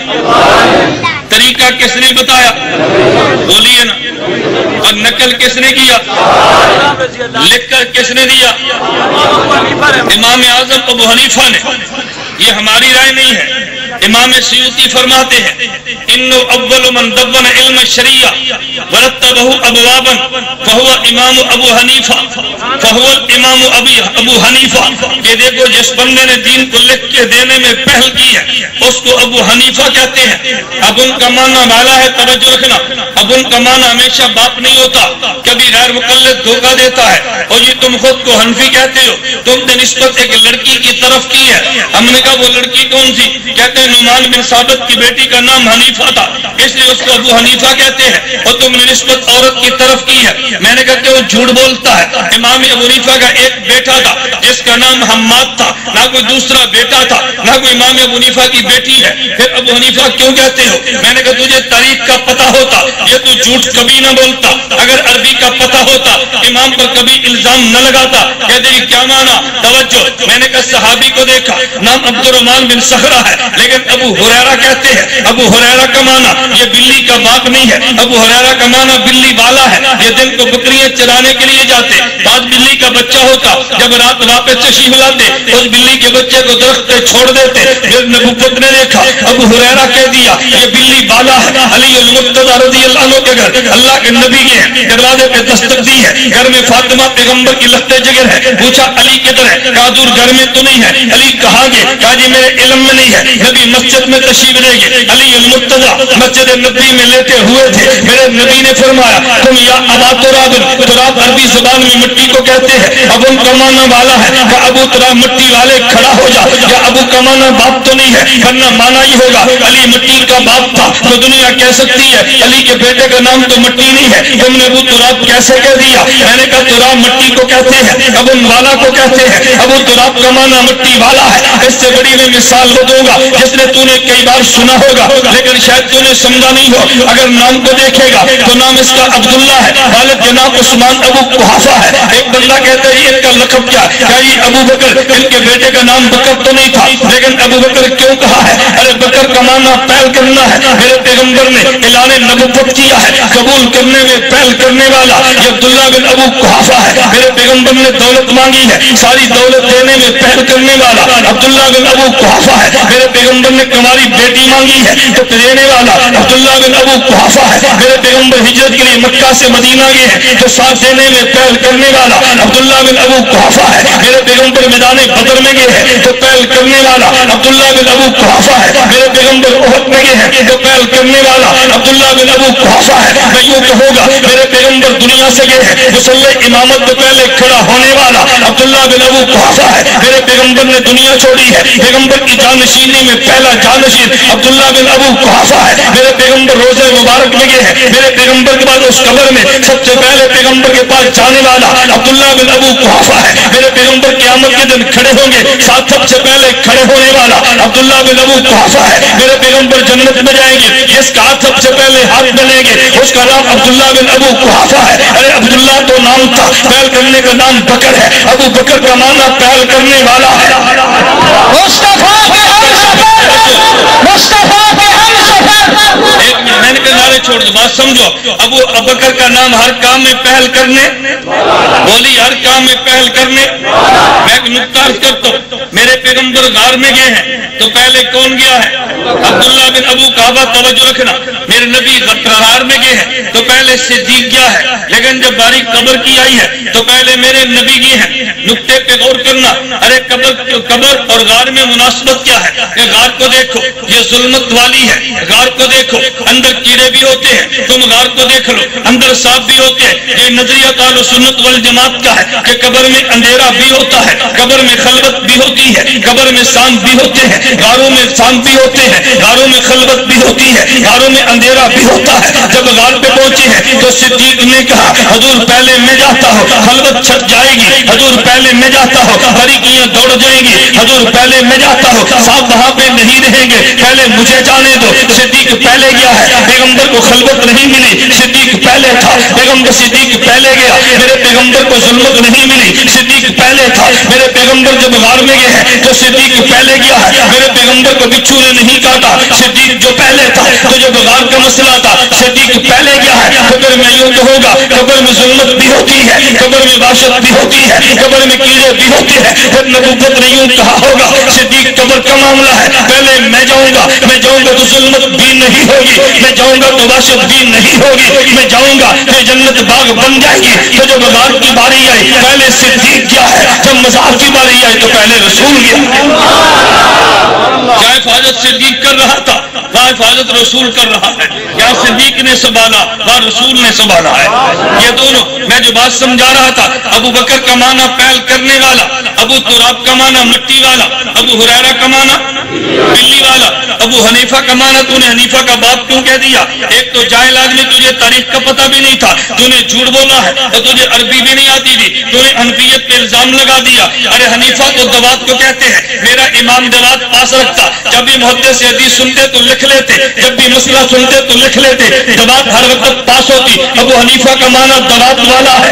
طریقہ کس نے بتایا, بولیے نا, اور نقل کس نے کیا, لکھ کر کس نے دیا, امام اعظم ابو حنیفہ نے. یہ ہماری رائے نہیں ہے, امام سیوطی فرماتے ہیں انو اول من دون علم الشریعہ ورتبہ ابوابا فہو امام ابو حنیفہ فہو امام ابو حنیفہ. کہ دیکھو جس بندے نے دین کو لکھ کے دینے میں پہل کی ہے اس کو ابو حنیفہ کہتے ہیں. اب ان کا معنی مالا ہے, توجہ رکھنا, اب ان کا معنی ہمیشہ باپ نہیں ہوتا, کبھی غیر مقلد دھوکہ دیتا ہے. اور یہ تم خود کو حنفی کہتے ہو, تم نے نسبت ایک لڑکی کی طرف کی ہے. ہم نے کہا وہ لڑکی کون سی, کہتے ہیں نعمان بن ثابت کی بیٹی کا نام حنیفہ تھا اس لیے اس کو ابو حنیفہ کہتے ہیں, اور تم نے نسبت عورت کی طرف کی ہے. میں نے کہا کہ وہ جھوٹ بولتا ہے. امام ابو حنیفہ کا ایک بیٹا تھا جس کا نام حماد تھا, نہ کوئی دوسرا بیٹا تھا, نہ کوئی امام ابو حنیفہ کی بیٹی ہے. پھر ابو حنیفہ کیوں کہتے ہو؟ میں نے کہا تجھے تاریخ کا پتہ ہوتا یہ تو جھوٹ کبھی نہ بولتا. اگر عربی کا پتہ ہوتا امام پر کبھی الزام نہ لگاتا. کہتے ہیں کیا مانا, توجہ, میں نے کہا صحابی کو دیکھا نام عبد الرحمن بن صخرہ ہے, لیکن لیکن ابو ہریرہ کہتے ہیں ابو ہریرہ کا معنی یہ بلی کا باپ نہیں ہے، ابو ہریرہ کا معنی بلی والا ہے، یہ دن کو بکریاں چرانے کے لیے جاتے، بعد بلی کا بچہ ہوتا، جب رات واپس تشریف لاتے اس بلی کے بچے کو درخت پہ چھوڑ دیتے، پھر نبوت نے دیکھا ابو ہریرہ کہہ دیا یہ بلی والا ہے، علی المرتضی رضی اللہ عنہ کے گھر اللہ کے نبی کے ہیں، دروازے پہ دستک دی ہے، گھر میں فاطمہ پیغمبر کی لخت جگر ہے، پوچھا علی کدھر ہے؟ کہا دور گھر میں تو نہیں ہے، علی کہاں گئے؟ کہا جی میرے علم میں نہیں ہے، نبی مسجد میں تشریف لے گئے، علی المرتضی مسجد نبی میں لیتے ہوئے تھے، میرے نبی نے فرمایا تم یا ابا تراب، تراب عربی زبان میں مٹی کو کہتے ہیں، ابو کمانا والا ہے، کہ ابو تراب مٹی والے کھڑا ہو جا، یا ابو کمانا باپ تو نہیں ہے، ورنہ مانا ہی ہوگا علی مٹی کا باپ تھا تو دنیا کہہ سکتی ہے علی کے بیٹے کا نام تو مٹی نہیں ہے، تم نے ابو تراب کیسے کہہ دیا؟ میں نے کہا تراب مٹی کو کہتے ہیں، ابو والا کو کہتے ہیں، ابو تراب کا مانا مٹی والا ہے، اس سے بڑی میں مثال وہ دوں گا جس نے تو نے کئی بار سنا ہوگا لیکن شاید تو نے سمجھا نہیں ہو، اگر نام کو دیکھے گا تو نام اس کا عبداللہ ہے، والد کا نام عثمان ابو قحافہ ہے، ایک بندہ کہتا ہے ان کا لقب کیا؟ کیا یہ ابو بکر، ان کے بیٹے کا نام بکر تو نہیں تھا لیکن ابو بکر کیوں کہا ہے؟ ارے بکر کا مانا پہل کرنا ہے، میرے پیغمبر نے اعلان نبوت کیا ہے، قبول کرنے میں پہل کرنے والا یہ عبداللہ بن ابو قحافہ ہے، میرے پیغمبر نے دولت مانگی ہے، ساری دولت دینے میں پہل کرنے والا عبداللہ بن ابو قحافہ ہے، میرے پیغمبر نے کماری بیٹی مانگی ہے تو دینے والا عبداللہ بن ابو قحافہ ہے، میرے پیغمبر ہجرت کے لیے مکہ سے مدینہ گئے ہیں تو ساتھ دینے میں پہل کرنے والا عبداللہ بن ابو قحافہ ہے، میرے پیغمبر میدان بدر میں گئے ہیں تو پہل کرنے والا عبداللہ بن ابو قحافہ ہے، میرے پیغمبر احد میں گئے ہیں تو پہل کرنے والا عبداللہ بن ابو قحافہ ہے، میں یوں کہوں گا میرے پیغمبر دنیا سے گئے ہیں مصلی امامت سے پہلے کھڑا ہونے والا عبداللہ بن ابو قحافہ ہے، میرے پیغمبر نے دنیا چھوڑی ہے، پیغمبر کی جانشینی میں پہلا جانشین عبداللہ بن ابو قحافہ ہے، میرے پیغمبر روزے مبارک میں گئے ہیں، میرے پیغمبر کے بعد اس قبر میں سب سے پہلے پیغمبر کے پاس جانے والا عبداللہ بن ابو قحافہ ہے، میرے پیغمبر قیامت کے دن کھڑے ہوں گے ساتھ سب سے پہلے کھڑے ہونے والا عبداللہ بن ابو قحافہ ہے، میرے پیغمبر جنت میں جائیں گے جس کا ہاتھ سب سے پہلے ہاتھ ملیں گے اس کا نام عبداللہ بن ابو قحافہ ہے، ارے عبداللہ تو نام تھا، پہل کرنے کا نام بکر ہے، ابو بکر کا معنی پہل کرنے والا ہے، میں نے نعرے چھوڑ دو بات سمجھو، ابو بکر کا نام ہر کام میں پہل کرنے، بولی ہر کام میں پہل کرنے، میں ایک نقطہ عرض کرتا ہوں، میرے پیغمبر غار میں گئے ہیں تو پہلے کون گیا ہے؟ عبداللہ بن ابو قحافہ، توجہ رکھنا، میرے نبی غار میں گئے ہیں تو پہلے صدیق گیا ہے، لیکن جب باری قبر کی آئی ہے تو پہلے میرے نبی گئے ہیں، نقطے پہ غور کرنا، ارے قبر اور غار میں مناسبت کیا ہے؟ کہ غار کو دیکھو یہ ظلمت والی ہے، غار کو دیکھو اندر کیڑے بھی ہوتے ہیں، تم غار کو دیکھ لو اندر سانپ بھی ہوتے ہیں، یہ نظریہ اہل سنت والجماعت کا ہے کہ قبر میں اندھیرا بھی ہوتا ہے، قبر میں خلوت بھی ہوتی ہے، قبر میں سانپ بھی ہوتے ہیں، غاروں میں سانپ بھی ہوتے ہیں، غاروں میں خلوت بھی ہوتی ہے، غاروں میں اندھیرا بھی ہوتا ہے، جب غار پہ پہنچے ہیں تو صدیق نے کہا حضور پہلے میں جاتا ہوں، خلوت چھٹ جائے گی، حضور پہلے میں جاتا ہوں، فریقیاں دوڑ جائیں گی، حضور پہلے میں جاتا ہوں، سانپ وہاں پہ نہیں رہیں گے، پہلے مجھے جانے دو، صدیق پہلے گیا ہے، پیغمبر کو خلوت نہیں ملی، صدیق پہلے تھا، پیغمبر صدیق پہلے گیا، میرے پیغمبر کو ظلمت نہیں ملی، صدیق پہلے تھا، میرے پیغمبر جب غار میں گئے ہیں تو صدیق پہلے گیا ہے، میرے پیغمبر کو بچھو نے نہیں کاٹا، صدیق جو پہلے تھا، تو جب غار کا مسئلہ تھا صدیق پہلے گیا ہے، قبر میں یوں کہوں گا قبر میں ظلمت بھی ہوتی ہے، قبر میں وحشت بھی ہوتی ہے، قبر میں کیڑے بھی ہوتے ہیں، پھر نبوت نے یوں کہا ہوگا صدیق قبر کا معاملہ ہے، پہلے میں جاؤں گا تو ظلمت بھی نہیں ہوگی، میں جاؤں گا تو وحشت بھی نہیں ہوگی، میں جاؤں گا تو جنت باغ بن جائے گی، تو جب مزار کی باری آئی پہلے صدیق کیا ہے، جب مزار کی باری آئی تو پہلے رسول گیا، کیا حفاظت صدیق کر رہا تھا، وہ حفاظت رسول کر رہا ہے، کیا صدیق نے سنبھالا وہ رسول نے سنبھالا ہے، یہ دونوں میں جو بات سمجھا رہا تھا، ابو بکر کا معنی پہل کرنے والا، ابو تراب کا معنی مٹی والا، ابو ہریرہ کا معنی بلی والا، ابو حنیفہ کا معنی تو نے حنیفہ کا باپ کیوں کہہ دیا؟ ایک تو جاہل آدمی، تجھے تاریخ کا پتہ بھی نہیں تھا، تو نے جھوٹ بولا ہے، اور تجھے عربی بھی نہیں آتی تھی، تو نے حنفیت پہ الزام لگا دیا، ارے حنیفہ تو دوات کو کہتے ہیں، میرا امام دوات پاس رکھتا، جب بھی محدث حدیث سنتے تو لکھ لیتے، جب بھی مسئلہ سنتے تو لکھ لیتے، دوات ہر وقت پاس ہوتی، ابو حنیفہ کا معنی دوات والا ہے،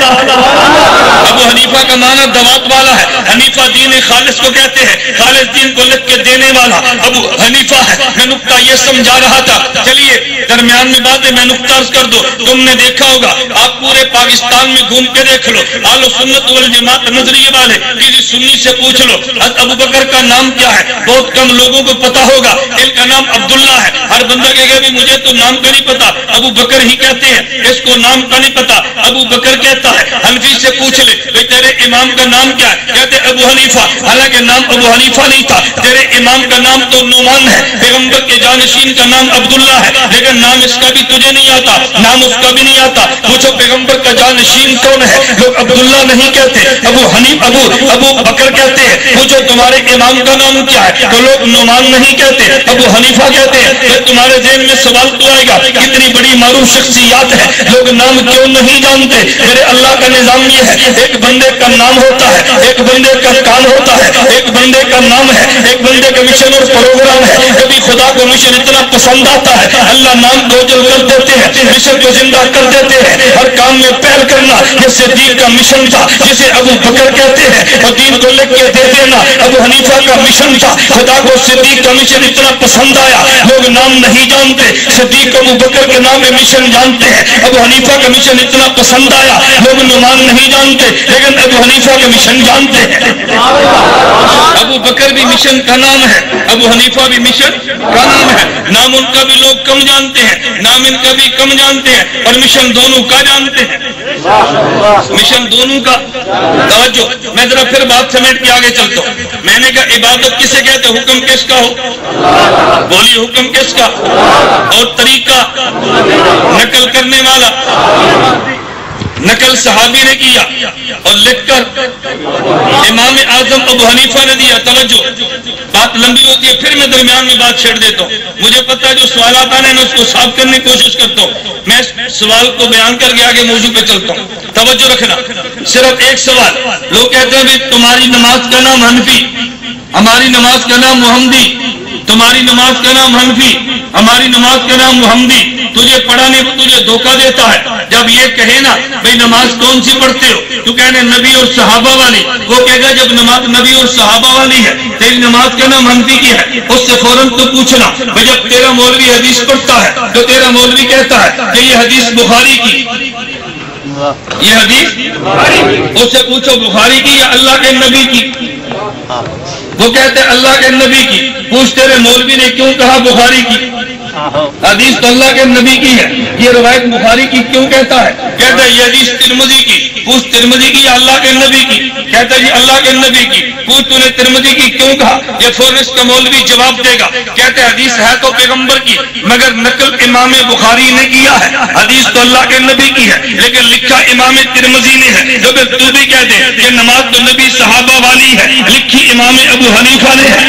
ابو حنیفہ کا معنی دوات والا ہے، حنیفہ دین خالص کو کہتے ہیں، خالص دین کو لکھ کے دینے والا والا ابو حنیفہ ہے. میں نقطہ یہ سمجھا رہا تھا. چلیے درمیان میں باتیں میں نقطہ عرض کر دو. تم نے دیکھا ہوگا, آپ پورے پاکستان میں گھوم کے دیکھ لو, اہل سنت والجماعت نظریے والے کسی سنی سے پوچھ لو حضرت ابو بکر کا نام کیا ہے, بہت کم لوگوں کو پتا ہوگا. ان کا نام عبداللہ ہے. ہر بندہ کہے گا بھی مجھے تو نام کا نہیں پتا, ابو بکر ہی کہتے ہیں, اس کو نام کا نہیں پتا, ابو بکر کہتا ہے. حنفی سے پوچھ لے بھئی تیرے امام کا نام کیا ہے, کہتے ابو حنیفہ, حالانکہ نام ابو حنیفہ نہیں تھا. تیرے امام کا نام تو نعمان ہے, پیغمبر کے جانشین کا نام عبداللہ ہے, لیکن نام اس کا بھی تجھے نہیں آتا, نام اس کا بھی نہیں آتا. پوچھو پیغمبر کا جانشین کون ہے, لوگ عبداللہ نہیں کہتے, ابو بکر کہتے ہیں. پوچھو تمہارے امام کا نام کیا ہے, تو لوگ نعمان نہیں کہتے, ابو حنیفہ کہتے ہیں. پھر تمہارے ذہن میں سوال تو آئے گا, کتنی بڑی معروف شخصیات ہے, لوگ نام کیوں نہیں جانتے؟ میرے اللہ کا نظام یہ ہے, ایک بندے کا نام ہوتا ہے, ایک بندے کا کام ہوتا ہے, ایک بندے کا نام ہے, ایک بندے کا مشن اور پروگرام ہے. کبھی خدا کو مشن اتنا پسند آتا ہے, اللہ نام کو جل کر دیتے ہیں, مشن کو زندہ کر دیتے ہیں. ہر کام میں پہل کرنا یہ صدیق کا مشن تھا, جسے ابو بکر کہتے ہیں, اور دین کو لکھ کے دے دینا ابو حنیفہ کا مشن تھا. خدا کو صدیق کا مشن اتنا پسند آیا, لوگ نام نہیں جانتے. صدیق ابو بکر کے نام میں مشن جانتے ہیں. ابو حنیفہ کا مشن اتنا پسند آیا, لوگ نعمان نہیں جانتے, لیکن ابو حنیفہ کا مشن جانتے ہیں. ابو بکر بھی مشن کا نام ہے, ابو حنیفہ بھی مشن کا نام ہے. نام ان کا بھی لوگ کم جانتے ہیں, نام ان کا بھی کم جانتے ہیں, اور مشن دونوں کا جانتے ہیں. مشن دونوں کا. توجہ, میں ذرا پھر بات سمیٹ کے آگے چلتا ہوں. میں نے کہا عبادت کسے کہتے, حکم کس کا ہو, بولیے حکم کس کا, اور طریقہ نقل کرنے والا, نقل صحابی نے کیا اور لکھ کر امام اعظم ابو حنیفہ نے دیا. توجہ, بات لمبی ہوتی ہے, پھر میں درمیان میں بات چھیڑ دیتا ہوں. مجھے پتا ہے جو سوالات آنے میں اس کو صاف کرنے کی کوشش کرتا ہوں. میں سوال کو بیان کر کے آگے موضوع پہ چلتا ہوں. توجہ رکھنا, صرف ایک سوال. لوگ کہتے ہیں بھی تمہاری نماز کا نام حنفی, ہماری نماز کا نام محمدی, تمہاری نماز کا نام حنفی, ہماری نماز کا نام محمدی. تجھے پڑھانے کو تجھے دھوکہ دیتا ہے. جب یہ کہے نا بھئی نماز کون سی پڑھتے ہو, تو کہنے نبی اور صحابہ والی, وہ کہے گا جب نماز نبی اور صحابہ والی ہے تیری نماز کا نام حنفی کی ہے. اس سے فوراً تو پوچھنا بھئی جب تیرا مولوی حدیث پڑھتا ہے تو تیرا مولوی کہتا ہے کہ یہ حدیث بخاری کی, یہ حدیث, اس سے پوچھو بخاری کی یا اللہ کے نبی کی, وہ کہتے ہیں اللہ کے نبی کی. پوچھ تیرے مولوی نے کیوں کہا بخاری کی, حدیث تو اللہ کے نبی کی ہے, یہ روایت بخاری کی کیوں کہتا ہے؟ کہتا ہے یہ حدیث ترمذی کی. پوچھ ترمذی کی یا اللہ کے نبی کی, کہتا ہے جی اللہ کے نبی کی. پوچھ تو نے ترمذی کی کیوں کہا, یہ فوراً اس کا مولوی جواب دے گا, کہتا ہے حدیث ہے تو پیغمبر کی مگر نقل امام بخاری نے کیا ہے, حدیث تو اللہ کے نبی کی ہے لیکن لکھا امام ترمذی نے ہے. جو پھر تو بھی کہہ دے کہ نماز تو نبی صحابہ والی ہے, لکھی امام ابو حنیفہ نے ہے,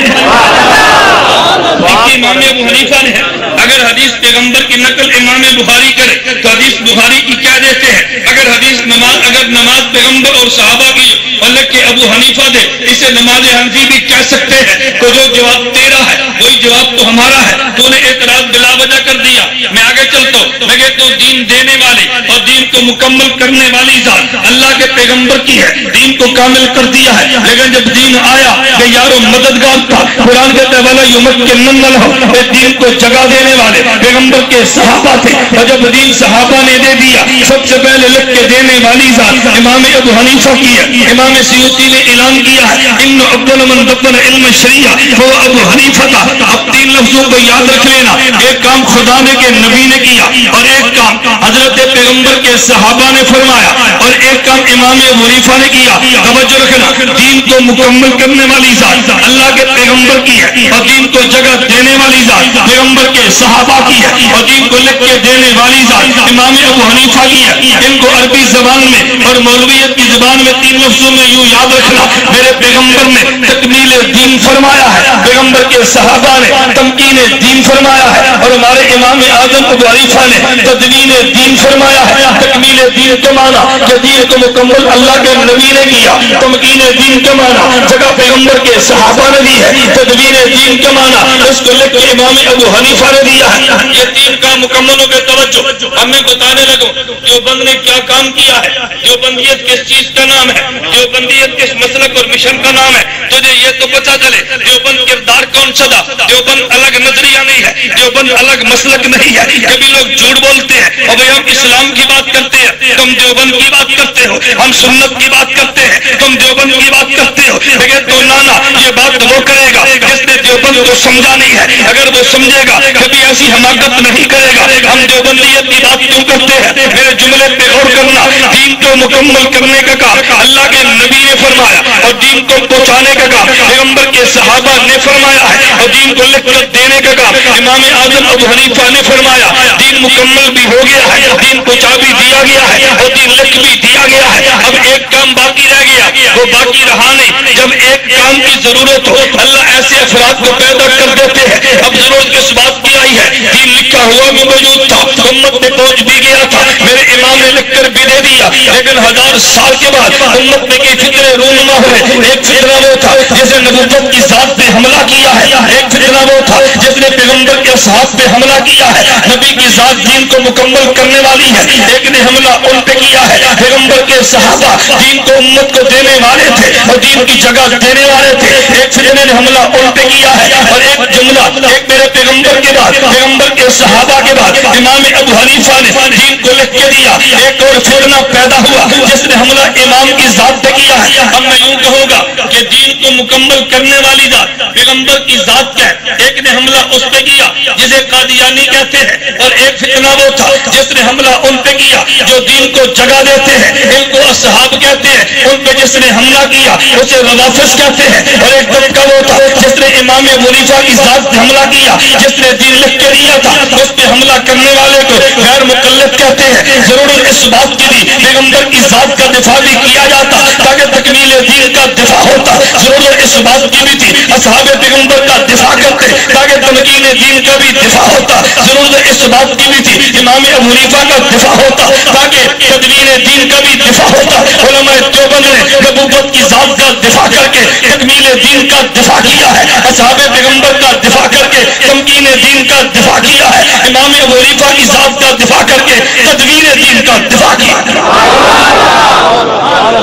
لکھی امام ابو حنیفہ نے ہے. اگر حدیث پیغمبر کی نقل امام بخاری کرے تو حدیث بخاری کی کیا دیتے ہیں. اگر حدیث اگر نماز پیغمبر اور صحابہ کی اور لکھ کے ابو حنیفہ دے, اسے نماز حنفی بھی کہہ سکتے ہیں. تو جو جواب تیرا ہے وہی جواب تو ہمارا ہے. تو نے اعتراض بلا وجہ کر دیا. میں آگے چلتا ہوں. لگے تو دین دینے والی اور دین کو مکمل کرنے والی ذات اللہ کے پیغمبر کی ہے, دین کو کامل کر دیا ہے. لیکن جب دین آیا کہ یارو مددگار تھا, قرآن کہتا ہے والا یمکن لہم, دین کو جگہ دینے والے پیغمبر کے صحابہ تھے. اور جب دین صحابہ نے دے دیا, سب سے پہلے لکھ کے دینے والی ذات امام ابو حنیفہ کی ہے. امام سیوطی نے اعلان کیا ہے ان افضل من دبر علم شریعہ وہ ابو حنیفہ تھا. اب 3 لفظوں کو یاد رکھ لینا, ایک کام خدا نے کے نبی نے کیا, اور ایک کام حضرت پیغمبر کے صحابہ نے فرمایا, اور ایک کام امام ابو حنیفہ نے کیا. توجہ رکھنا, دین کو مکمل کرنے والی ذات اللہ کے پیغمبر کی ہے, اور دین کو جگہ دینے والی ذات پیغمبر کے صحابہ کی ہے, اور دین کو لکھ کے دینے والی ذات امام ابو حنیفہ کی ہے. ان کو عربی زبان میں اور مولویت کی زبان میں 3 لفظوں میں یوں یاد رکھنا, میرے پیغمبر نے تکمیل دین فرمایا ہے, پیغمبر کے صحابہ نے تمکین دین فرمایا ہے, اور ہمارے امام اعظم ابو حنیفہ نے تدوین دین فرمایا ہے. تکمیل دین کا معنی کہ دین کو مکمل اللہ کے نبی نے کیا, تمکین دین کا معنی جگہ پیغمبر کے صحابہ نے دی ہے, تدوین دین کا معنی اس کو لکھ کے امام ابو حنیفہ نے دیا ہے. یہ 3 کام مکمل ہو گئے. توجہ، اب میں بتانے لگوں دیوبند نے کیا کام کیا ہے. دیوبندیت کس چیز کا نام ہے، دیوبندیت کس مسلک اور مشن کا نام ہے. تجھے یہ تو پتا چلے دیوبند کردار کون سا تھا. دیوبند الگ نظریہ نہیں ہے، دیوبند الگ مسلک نہیں ہے. کبھی لوگ جھوٹ بولتے ہیں اور بھائی ہم اسلام کی بات کرتے ہیں، تم دیوبند کی بات کرتے ہو. ہم سنت کی بات کرتے ہیں، تم دیوبند کی بات کرتے ہو. لیکن تو نانا یہ بات وہ کرے گا جس نے دیوبند کو سمجھا نہیں ہے. اگر وہ سمجھے گا کبھی ایسی حماقت نہیں کرے گا. ہم دیوبندیت کی بات کیوں کرتے ہیں؟ میرے جملے پہ غور کرنا. دین کو مکمل کرنے کا کام اللہ کے نبی نے فرمایا اور دین کو پہنچانے کا کام پیغمبر کے صحابہ نے فرمایا ہے اور دین کو لکھ کر دینے کا کام امام اعظم ابو حنیفہ نے فرمایا. دین مکمل بھی ہو گیا ہے، دین پہنچا بھی دیا گیا ہے اور دین لکھ بھی دیا گیا ہے. اب ایک کام باقی رہ گیا، وہ باقی رہا نہیں. جب ایک کام کی ضرورت ہو اللہ ایسے افراد کو پیدا کر دیتے ہیں. اب ضرورت کس بات کی آئی ہے؟ دین لکھا ہوا بھی موجود تھا، امت میں پہنچ بھی گیا تھا، میرے امام نے لکھ کر بھی دے دیا. لیکن 1000 سال کے بعد امت میں کئی فتنے رونما ہوئے. ایک فتنہ وہ تھا جس نے نبوت کی ذات پہ حملہ کیا ہے، ایک فتنہ وہ تھا جس نے پیغمبر کے اصحاب پہ حملہ کیا ہے. نبی کی ذات دین کو مکمل کرنے والی ہے، ایک نے حملہ ان پہ کیا ہے. پیغمبر کے صحابہ دین کو امت کو دینے والے تھے اور دین کی جگہ دینے والے تھے. ایک فتنے نے حملہ ان پہ کیا ہے اور ایک جملہ ایک میرے پیغمبر کے بعد پیغمبر کے صحابہ کے بعد امام ابو حنیفہ نے دین کو لکھ کے دیا. ایک اور فتنہ پیدا ہوا جس نے حملہ امام کی ذات پہ کیا ہے. اب میں یوں کہوں گا کہ دین کو مکمل کرنے والی ذات پیغمبر کی ذات کیا ہے. ایک نے حملہ اس پہ کیا جسے قادیانی کہتے ہیں اور ایک فتنہ وہ تھا جس نے حملہ ان پہ کیا جو دین کو جگہ دیتے ہیں، ان کو اصحاب کہتے ہیں. ان پہ جس نے حملہ کیا اسے روافض کہتے ہیں. اور ایک طبقہ وہ تھا جس نے امام ابو حنیفہ کی ذات پہ حملہ کیا، جس نے دین لکھ کے دیا تھا. اس پہ حملہ کرنے والے کو غیر مقلد کہتے ہیں. ضرورت اس بات کی تھی پیغمبر کی ذات کا دفاع بھی کیا جاتا تاکہ تکمیل دین کا دفاع ہوتا. ضرورت اس بات کی بھی تھی اصحاب پیغمبر کا دفاع کرتے تاکہ تمکین دین کا بھی دفاع ہوتا. ضرورت اس بات کی بھی تھی امام ابو حنیفہ کا دفاع ہوتا تاکہ تدوین دین کا بھی دفاع ہوتا. علماء دیوبند نے نبوت کی ذات کا دفاع کر کے تکمیل دین کا دفاع کیا ہے، اصحاب پیغمبر کا دفاع کر کے تمکین دین کا دفاع کیا ہے، امام ابو حنیفہ کی ذات کا دفاع کر کے تدوین دین کا دفاع کیا.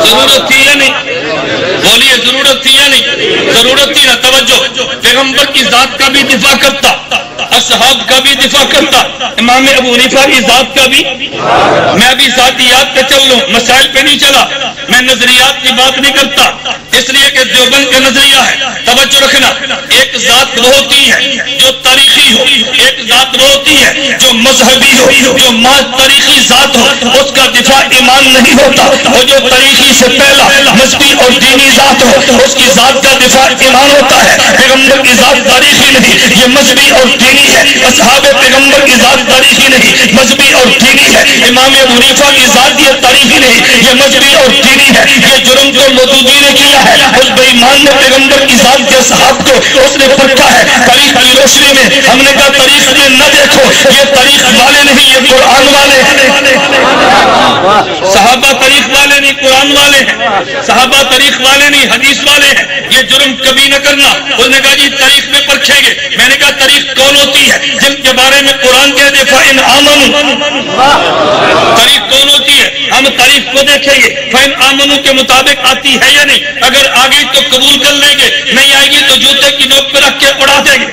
ضرورت تھی یا نہیں؟ بولیے ضرورت تھی یا نہیں؟ ضرورت تھی نا. توجہ، پیغمبر کی ذات کا بھی دفاع کرتا، اصحاب کا بھی دفاع کرتا، امام ابو حنیفہ کی ذات کا بھی. میں ابھی ذاتیات پہ چل لوں، مسائل پہ نہیں چلا. میں نظریات کی بات نہیں کرتا اس لیے کہ دیوبند کا نظریہ ہے. توجہ رکھنا، ایک ذات وہ ہوتی ہے جو تاریخی ہو، ایک ذات وہ ہوتی ہے جو مذہبی ہو. جو تاریخی ذات ہو اس کا دفاع ایمان نہیں ہوتا، اور جو تاریخی سے پہلا مذہبی اور دینی ذات ہو اس کی ذات کا دفاع ایمان ہوتا ہے. پیغمبر کی ذات تاریخی نہیں، یہ مذہبی اور دینی ہے. اصحاب پیغمبر کی ذات تاریخی نہیں، مذہبی اور دینی ہے. امام ابو حنیفہ کی ذات یہ تاریخی نہیں، یہ مذہبی اور دینی ہے. یہ جرم جو مودودی نے کیا ہے اس بے ایمان نے پیغمبر کی ذات کے صحاب کو اس نے پرکھا ہے. تاریخ کی روشنی میں ہم نے کہا تاریخ میں نہ دیکھو، یہ تاریخ والے نہیں، یہ قرآن والے ہیں. صحابہ تاریخ والے نہیں، قرآن والے ہیں. صحابہ تاریخ والے نہیں، حدیث والے ہیں. یہ جرم کبھی نہ کرنا. اس نے کہا جی تاریخ میں پرکھیں گے. میں نے کہا تاریخ کون ہوتی ہے جن کے بارے میں قرآن کہہ دے فَإِنْ آمَنُوا. تاریخ کون ہوتی ہے؟ ہم تاریخ کو دیکھیں گے فَإِنْ آمَنُوا کے مطابق آتی ہے یا نہیں. اگر آ گئی تو قبول کر لیں گے، نہیں آئے گی تو جوتے کی نوک پہ رکھ کے اڑا دیں گے.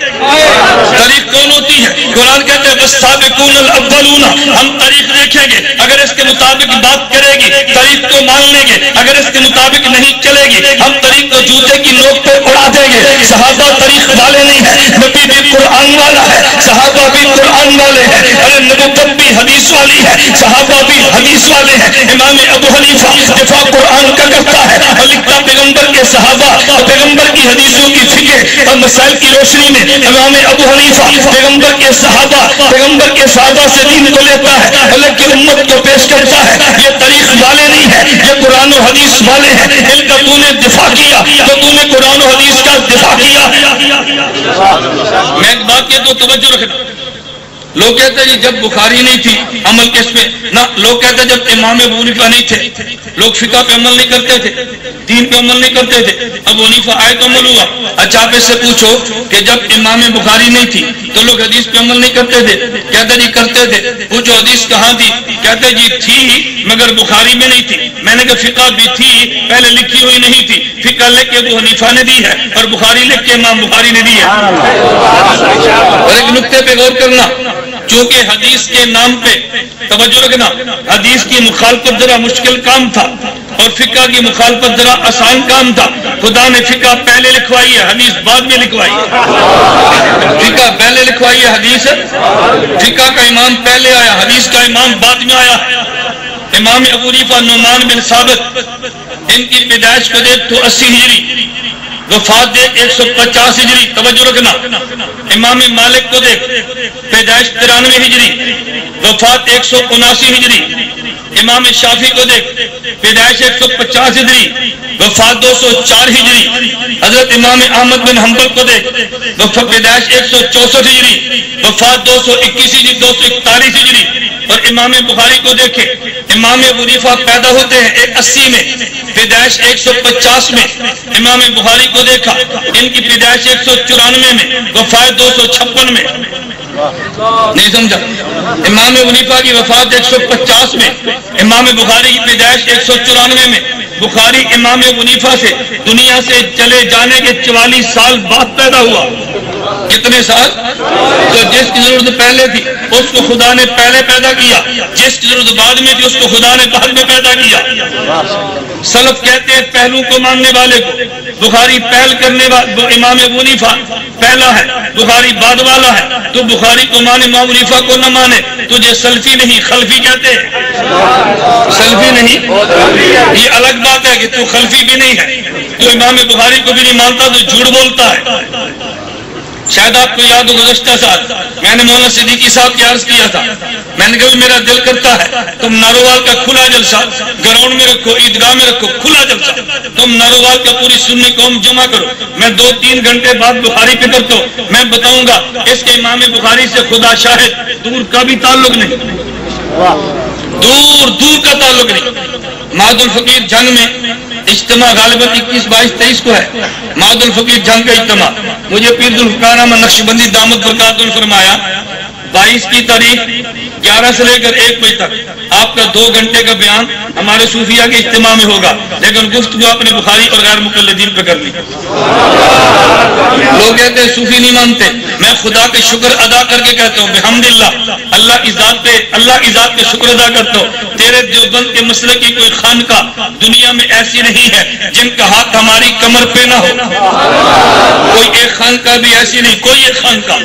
تاریخ کون ہوتی ہے؟ قرآن کہتے ہیں وَالسَّابِقُونَ الْأَوَّلُونَ. ہم تاریخ دیکھیں گے، اگر اس کے مطابق بات کرے گی تاریخ کو مان لیں گے، اگر اس کے مطابق نہیں چلے گی ہم تاریخ کو جوتے کی نوک پہ اڑا دیں گے. صحابہ تاریخ والے نہیں ہیں، نبی بھی قرآن والا ہے، صحابہ بھی قرآن والے ہیں. ارے نبوت بھی حدیث والی ہے، صحابہ بھی حدیث والے ہیں. امام ابو حنیفہ دفاع قرآن کا کرتا ہے اور لکھتا پیغمبر کے صحابہ اور پیغمبر کی حدیثوں کی فکر اور مسائل کی روشنی میں امام ابو حنیفہ پیغمبر کے صحابہ سے دین کو لیتا ہے، الگ کی امت کو پیش کرتا ہے. یہ تاریخ والے نہیں ہے، یہ قرآن و حدیث والے ہیں. ان کا تو نے دفاع کیا تو تو نے قرآن و حدیث کا دفاع کیا. میں ایک بات کہتا ہوں توجہ رکھنا. لوگ کہتے ہیں جی جب بخاری نہیں تھی عمل کس پہ نہ، لوگ کہتے ہیں جب امام ابو حنیفہ نہیں تھے لوگ فقہ پہ عمل نہیں کرتے تھے، دین پہ عمل نہیں کرتے تھے، ابو حنیفہ آئے تو عمل ہوا۔ اچھا آپ اس سے پوچھو کہ جب امام بخاری نہیں تھی تو لوگ حدیث پہ عمل نہیں کرتے تھے؟ کہتے جی کرتے تھے۔ پوچھو حدیث کہاں تھی؟ کہتے جی تھی مگر بخاری میں نہیں تھی۔ میں نے کہا فقہ بھی تھی، پہلے لکھی ہوئی نہیں تھی، فقہ لکھ کے ابو حنیفہ نے دی ہے اور بخاری لکھ کے امام بخاری نے دی ہے۔ اور ایک نقطے پہ غور کرنا، چونکہ حدیث کے نام پہ توجہ رکھنا، حدیث کی مخالفت ذرا مشکل کام تھا اور فقہ کی مخالفت ذرا آسان کام تھا۔ خدا نے فقہ پہلے لکھوائی ہے، حدیث بعد میں لکھوائی ہے۔ فقہ پہلے لکھوائی ہے، حدیث فقہ کا امام پہلے آیا، حدیث کا امام بعد میں آیا۔ امام ابو حنیفہ نعمان بن ثابت، ان کی پیدائش کو دیکھ تو 80 ہجری، وفات دیکھ 150 ہجری، توجہ رکھنا۔ امام مالک کو دیکھ، پیدائش 93 ہجری، وفات 179 ہجری۔ امام شافعی کو دیکھ، پیدائش 150 ہجری، وفات 204 ہجری۔ حضرت امام احمد بن حنبل کو دیکھ، پیدائش 164 ہجری، وفات 221 ہجری، 241 ہجری۔ اور امام بخاری کو دیکھیں، امام ابو حنیفہ پیدا ہوتے ہیں 80 میں، پیدائش 150 میں۔ امام بخاری کو دیکھا، ان کی پیدائش 194 میں، وفات 256 میں۔ نہیں سمجھا؟ امام ابو حنیفہ کی وفات 150 میں، امام بخاری کی پیدائش 194 میں۔ بخاری امام ابو حنیفہ سے دنیا سے چلے جانے کے 44 سال بعد پیدا ہوا۔ کتنے سال؟ تو جس کی ضرورت پہلے تھی اس کو خدا نے پہلے پیدا کیا، جس کی ضرورت بعد میں تھی اس کو خدا نے بعد میں پیدا کیا۔ سلف کہتے ہیں پہلو کو ماننے والے کو، بخاری پہل کرنے والے، امام ابو حنیفہ پہلا ہے، بخاری بعد والا ہے۔ تو بخاری کو مانے، امام ابو حنیفہ کو نہ مانے، تجھے سلفی نہیں خلفی کہتے ہیں۔ سلفی نہیں، یہ الگ بات ہے کہ تو خلفی بھی نہیں ہے، تو امام بخاری کو بھی نہیں مانتا تو جھوٹ بولتا ہے۔ شاید آپ کو یاد ہو گزشتہ سال میں نے مولانا صدیقی صاحب کی عرض کیا تھا، میں نے کہا میرا دل کرتا ہے تم نارووال کا کھلا جلسہ گراؤنڈ میں رکھو، عیدگاہ میں رکھو، کھلا جلسہ، تم نارووال کا پوری سنی قوم جمع کرو، میں 2-3 گھنٹے بعد بخاری پہ کرتا ہوں، میں بتاؤں گا اس کے امام بخاری سے خدا شاہد دور کا بھی تعلق نہیں، دور کا تعلق نہیں۔ معاد الفقیر جنگ میں اجتماع غالباً 21، 22، 23 کو ہے، معاد الفقیر جنگ کا اجتماع۔ مجھے پیر ذوالفقار احمد نقشبندی دامت برکاتہ نے فرمایا 22 کی تاریخ 11 سے لے کر 1 بجے تک آپ کا 2 گھنٹے کا بیان ہمارے صوفیہ کے اجتماع میں ہوگا، لیکن گفتگو اپنے بخاری اور غیر مقلدین پہ کرنی۔ لوگ کہتے ہیں صوفی نہیں مانتے، میں خدا کے شکر ادا کر کے کہتا ہوں بحمدللہ، اللہ کی ذات پہ شکر ادا کرتا ہوں۔ تیرے دیوبند کے مسئلے کی کوئی خانقاہ دنیا میں ایسی نہیں ہے جن کا ہاتھ ہماری کمر پہ نہ ہو، کوئی ایک خانقاہ بھی ایسی نہیں، کوئی ایک خانقاہ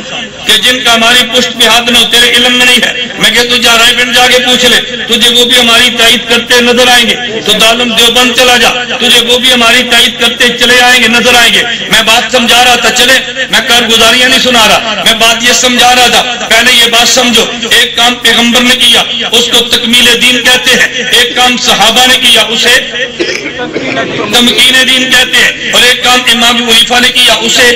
کہ جن کا ہماری پشت پہ ہاتھ نہ ہو، تیرے علم میں نہیں ہے۔ میں کہ تو جا رائے گنج جا کے پوچھ لے، تجھے وہ بھی ہماری تائید کرتے نظر آئیں گے۔ تو دارالعلوم دیوبند چلا جا، تجھے وہ بھی ہماری تائید کرتے چلے آئیں گے، نظر آئیں گے۔ میں بات سمجھا رہا تھا، چلے میں کارگزاریاں نہیں سنا رہا، میں بات یہ سمجھا رہا تھا، پہلے یہ بات سمجھو، ایک کام پیغمبر نے کیا اس کو تکمیل دین کہتے ہیں، ایک کام صحابہ نے کیا اسے تمکین دین کہتے ہیں، اور ایک کام امام ابو حنیفہ نے کیا اسے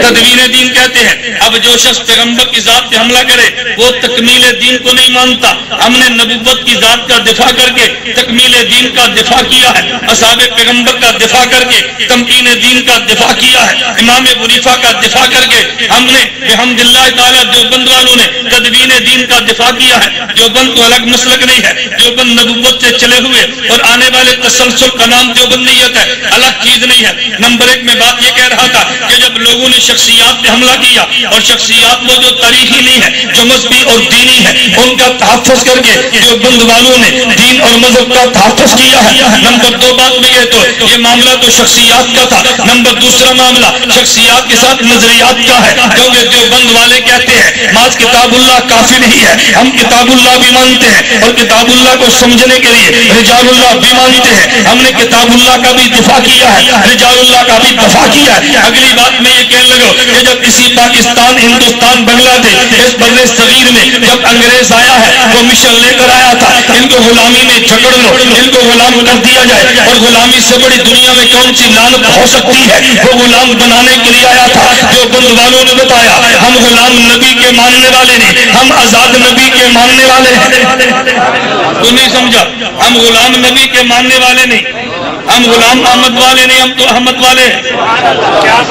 تدوین دین کہتے ہیں۔ اب جو شخص پیغمبر کی ذات پہ حملہ کرے وہ تکمیل دین کو نہیں مانتا۔ ہم نے نبوت کی ذات کا دفاع کر کے تکمیل دین کا دفاع کیا ہے، اصحاب پیغمبر کا دفاع کر کے تمکین دین کا دفاع کیا ہے، امام ابو حنیفہ کا دفاع کر کے ہم نے بحمداللہ تعالیٰ دیوبند والوں نے تدوین دین کا دفاع کیا ہے۔ دیوبند کو الگ مسلک نہیں ہے، دیوبند نبوت سے چلے ہوئے اور آنے والے تسلسل کا نام دیوبندیت ہے، الگ چیز نہیں ہے۔ نمبر 1 میں بات یہ کہہ رہا تھا کہ جب لوگوں نے شخصیات پہ حملہ کیا، اور شخصیات وہ جو تاریخی نہیں ہے، جو مذہبی اور دینی ہے، ان کا تحفظ کر کے دیوبند والوں نے دین اور مذہب کا تحفظ کیا ہے۔ نمبر 2 بات میں یہ تو یہ معاملہ تو شخصیات کا تھا۔ نمبر 2 معاملہ شخصیات کے ساتھ نظریات کا ہے، کیونکہ دیوبند والے کہتے ہیں ماذ کتاب اللہ کافی نہیں ہے، ہم کتاب اللہ بھی مانتے ہیں، اور کتاب اللہ کو سمجھنے کے لیے رجال اللہ بھی مانتے ہیں۔ ہم نے کتاب اللہ کا بھی دفاع کیا ہے، رجال اللہ کا بھی دفاع کیا ہے۔ اگلی بات میں یہ کہنے لگا کہ جب اسی پاکستان پاکستان، ہندوستان، بنگلہ دیش، اس بر صغیر میں جب انگریز آیا ہے وہ مشن لے کر آیا تھا ان کو غلامی میں جکڑ لو، ان کو غلام کر دیا جائے، اور غلامی سے بڑی دنیا میں کون سی لعنت ہو سکتی ہے، وہ غلام بنانے کے لیے آیا تھا۔ جو بند والوں نے بتایا ہم غلام نبی کے ماننے والے نہیں، ہم آزاد نبی کے ماننے والے ہیں۔ تو نہیں سمجھا، ہم غلام نبی کے ماننے والے نہیں، ہم غلام احمد والے نہیں، ہم تو احمد والے ہیں۔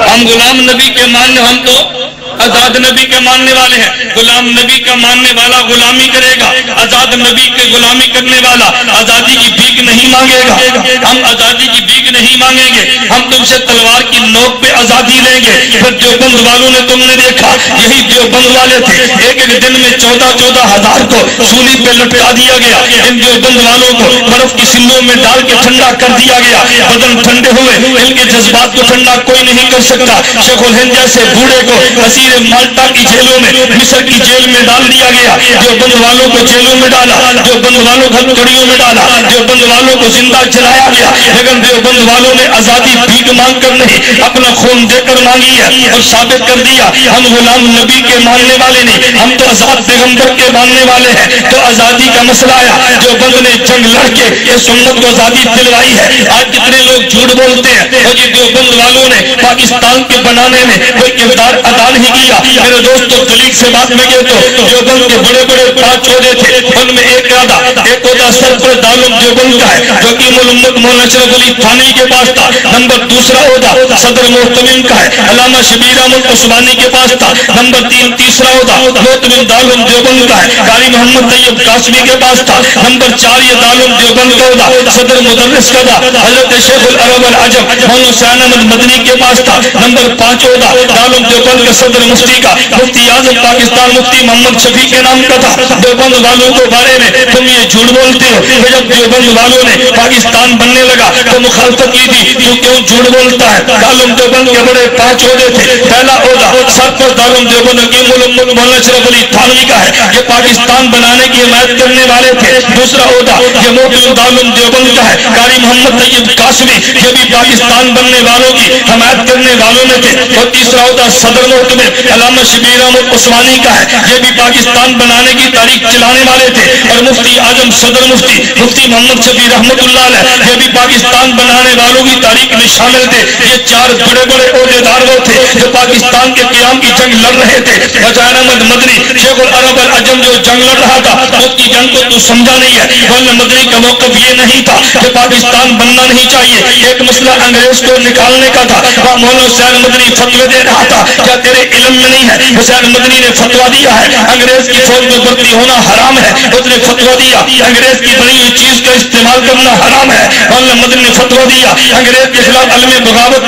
ہم غلام نبی کے ماننے، ہم تو آزاد نبی کے ماننے والے ہیں۔ غلام نبی کا ماننے والا غلامی کرے گا، آزاد نبی کے غلامی کرنے والا آزادی کی بھیک نہیں مانگے گا۔ ہم آزادی کی بھیک نہیں مانگیں گے، ہم تم سے تلوار کی نوک پہ آزادی لیں گے۔ پھر دیوبند والوں نے تم نے دیکھا، یہی دیوبند والے تھے، ایک ایک دن میں 14,000 کو سولی پہ لٹکا دیا گیا۔ ان دیوبند والوں کو برف کی سندھوں میں ڈال کے ٹھنڈا کر دیا گیا، بدن ٹھنڈے ہوئے، ان کے جذبات کو ٹھنڈا کوئی نہیں کر سکتا۔ شیخ الہند جیسے بوڑھے کو اسیر مالٹا کی جیلوں میں، مصر کی جیل میں ڈال دیا گیا، دیوبند والوں کو جیلوں میں ڈالا، دیوبند والوں کو ہتھکڑیوں میں ڈالا، دیوبند والوں کو زندہ جلایا گیا، لیکن دیوبند والوں نے آزادی بھیک مانگ کر نہیں، اپنا خون دے کر مانگی ہے اور ثابت کر دیا ہم غلام نبی کے ماننے والے نہیں، ہم تو آزاد پیغمبر کے ماننے والے ہیں۔ تو آزادی کا مسئلہ آیا، دیوبند نے جنگ لڑ کے اس امت کو آزادی دلوائی ہے۔ آج کتنے لوگ جھوٹ بولتے ہیں اور یہ دیوبند والوں نے پاکستان کے بنانے میں کوئی کردار ادا نہیں کیا۔ میرے دوستو دلیل سے بات میں کہتا ہوں، دیوبند کے بڑے بڑے 5 عہدے تھے، ان میں ایک عہدہ سرپر دارالعلوم دیوبند کا ہے جو کہ الامت مولانا اشرف علی تھانوی کے پاس تھا۔ نمبر 2 عہدہ صدر محتمم کا ہے، علامہ شبیر احمد عثمانی کے پاس تھا۔ نمبر 3 عہدہ محتمم دارالعلوم دیوبند کا ہے، قاری محمد طیب قاسمی کے پاس تھا۔ نمبر 4 یہ دارالعلوم دیوبند کا عہدہ صدر مدرس کا تھا، حضرت شیخ العرب العجم مولانا حسین احمد مدنی کے پاس تھا۔ نمبر 5 عہدہ دارالعلوم دیوبند کے صدر مفتی کا، مفتی اعظم پاکستان مفتی محمد شفیع کے نام کا تھا۔ دیوبند والوں کے بارے میں تم یہ جھوٹ بولتے ہو کہ جب دیوبند والوں نے پاکستان بننے لگا تو مخالفت کی تھی، تو کیوں جھوٹ بولتا ہے؟ دارالعلوم دیوبند کے بڑے 5 عہدے تھے۔ پہلا عہدہ سرپر دارالعلوم دیوبند حکیم الامت مولانا اشرف علی تھانوی کا ہے، یہ پاکستان بنانے کی حمایت کرنے والے تھے۔ دوسرا عہدہ یہ محتمم دارالعلوم دیوبند کا ہے، قاری محمد طیب قاسمی، یہ بھی پاکستان بننے والوں کی حمایت کرنے والوں میں تھے۔ اور تیسرا عہدہ صدر محتمم علامہ شبیر احمد عثمانی کا ہے، یہ بھی پاکستان بنانے کی تاریخ چلانے والے تھے۔ اور مفتی اعظم صدر مفتی محمد شفیع رحمۃ اللہ علیہ، یہ بھی پاکستان بنانے والوں کی تاریخ میں شامل تھے۔ یہ 4 بڑے بڑے عہدیدار وہ تھے جو پاکستان کے قیام کی جنگ لڑ رہے تھے۔ حسین احمد مدنی شیخ العرب العجم جو جنگ لڑ رہا تھا اس کی جنگ کو تو سمجھا نہیں ہے۔ مولانا مدنی کا موقف یہ نہیں تھا کہ پاکستان بننا نہیں چاہیے، ایک مسئلہ انگریز کو نکالنے کا تھا۔ مولانا حسین مدنی فتوے دے رہا تھا، کیا تیرے علم میں نہیں ہے؟ حسین مدنی نے فتوا دیا ہے انگریز کی فوج میں بھرتی ہونا حرام ہے، اس نے فتوا دیا انگریز کی بنی ہوئی چیز کا استعمال کرنا حرام ہے۔ مولانا مدنی نے فتوا دیا انگریز کے خلاف علم بغاوت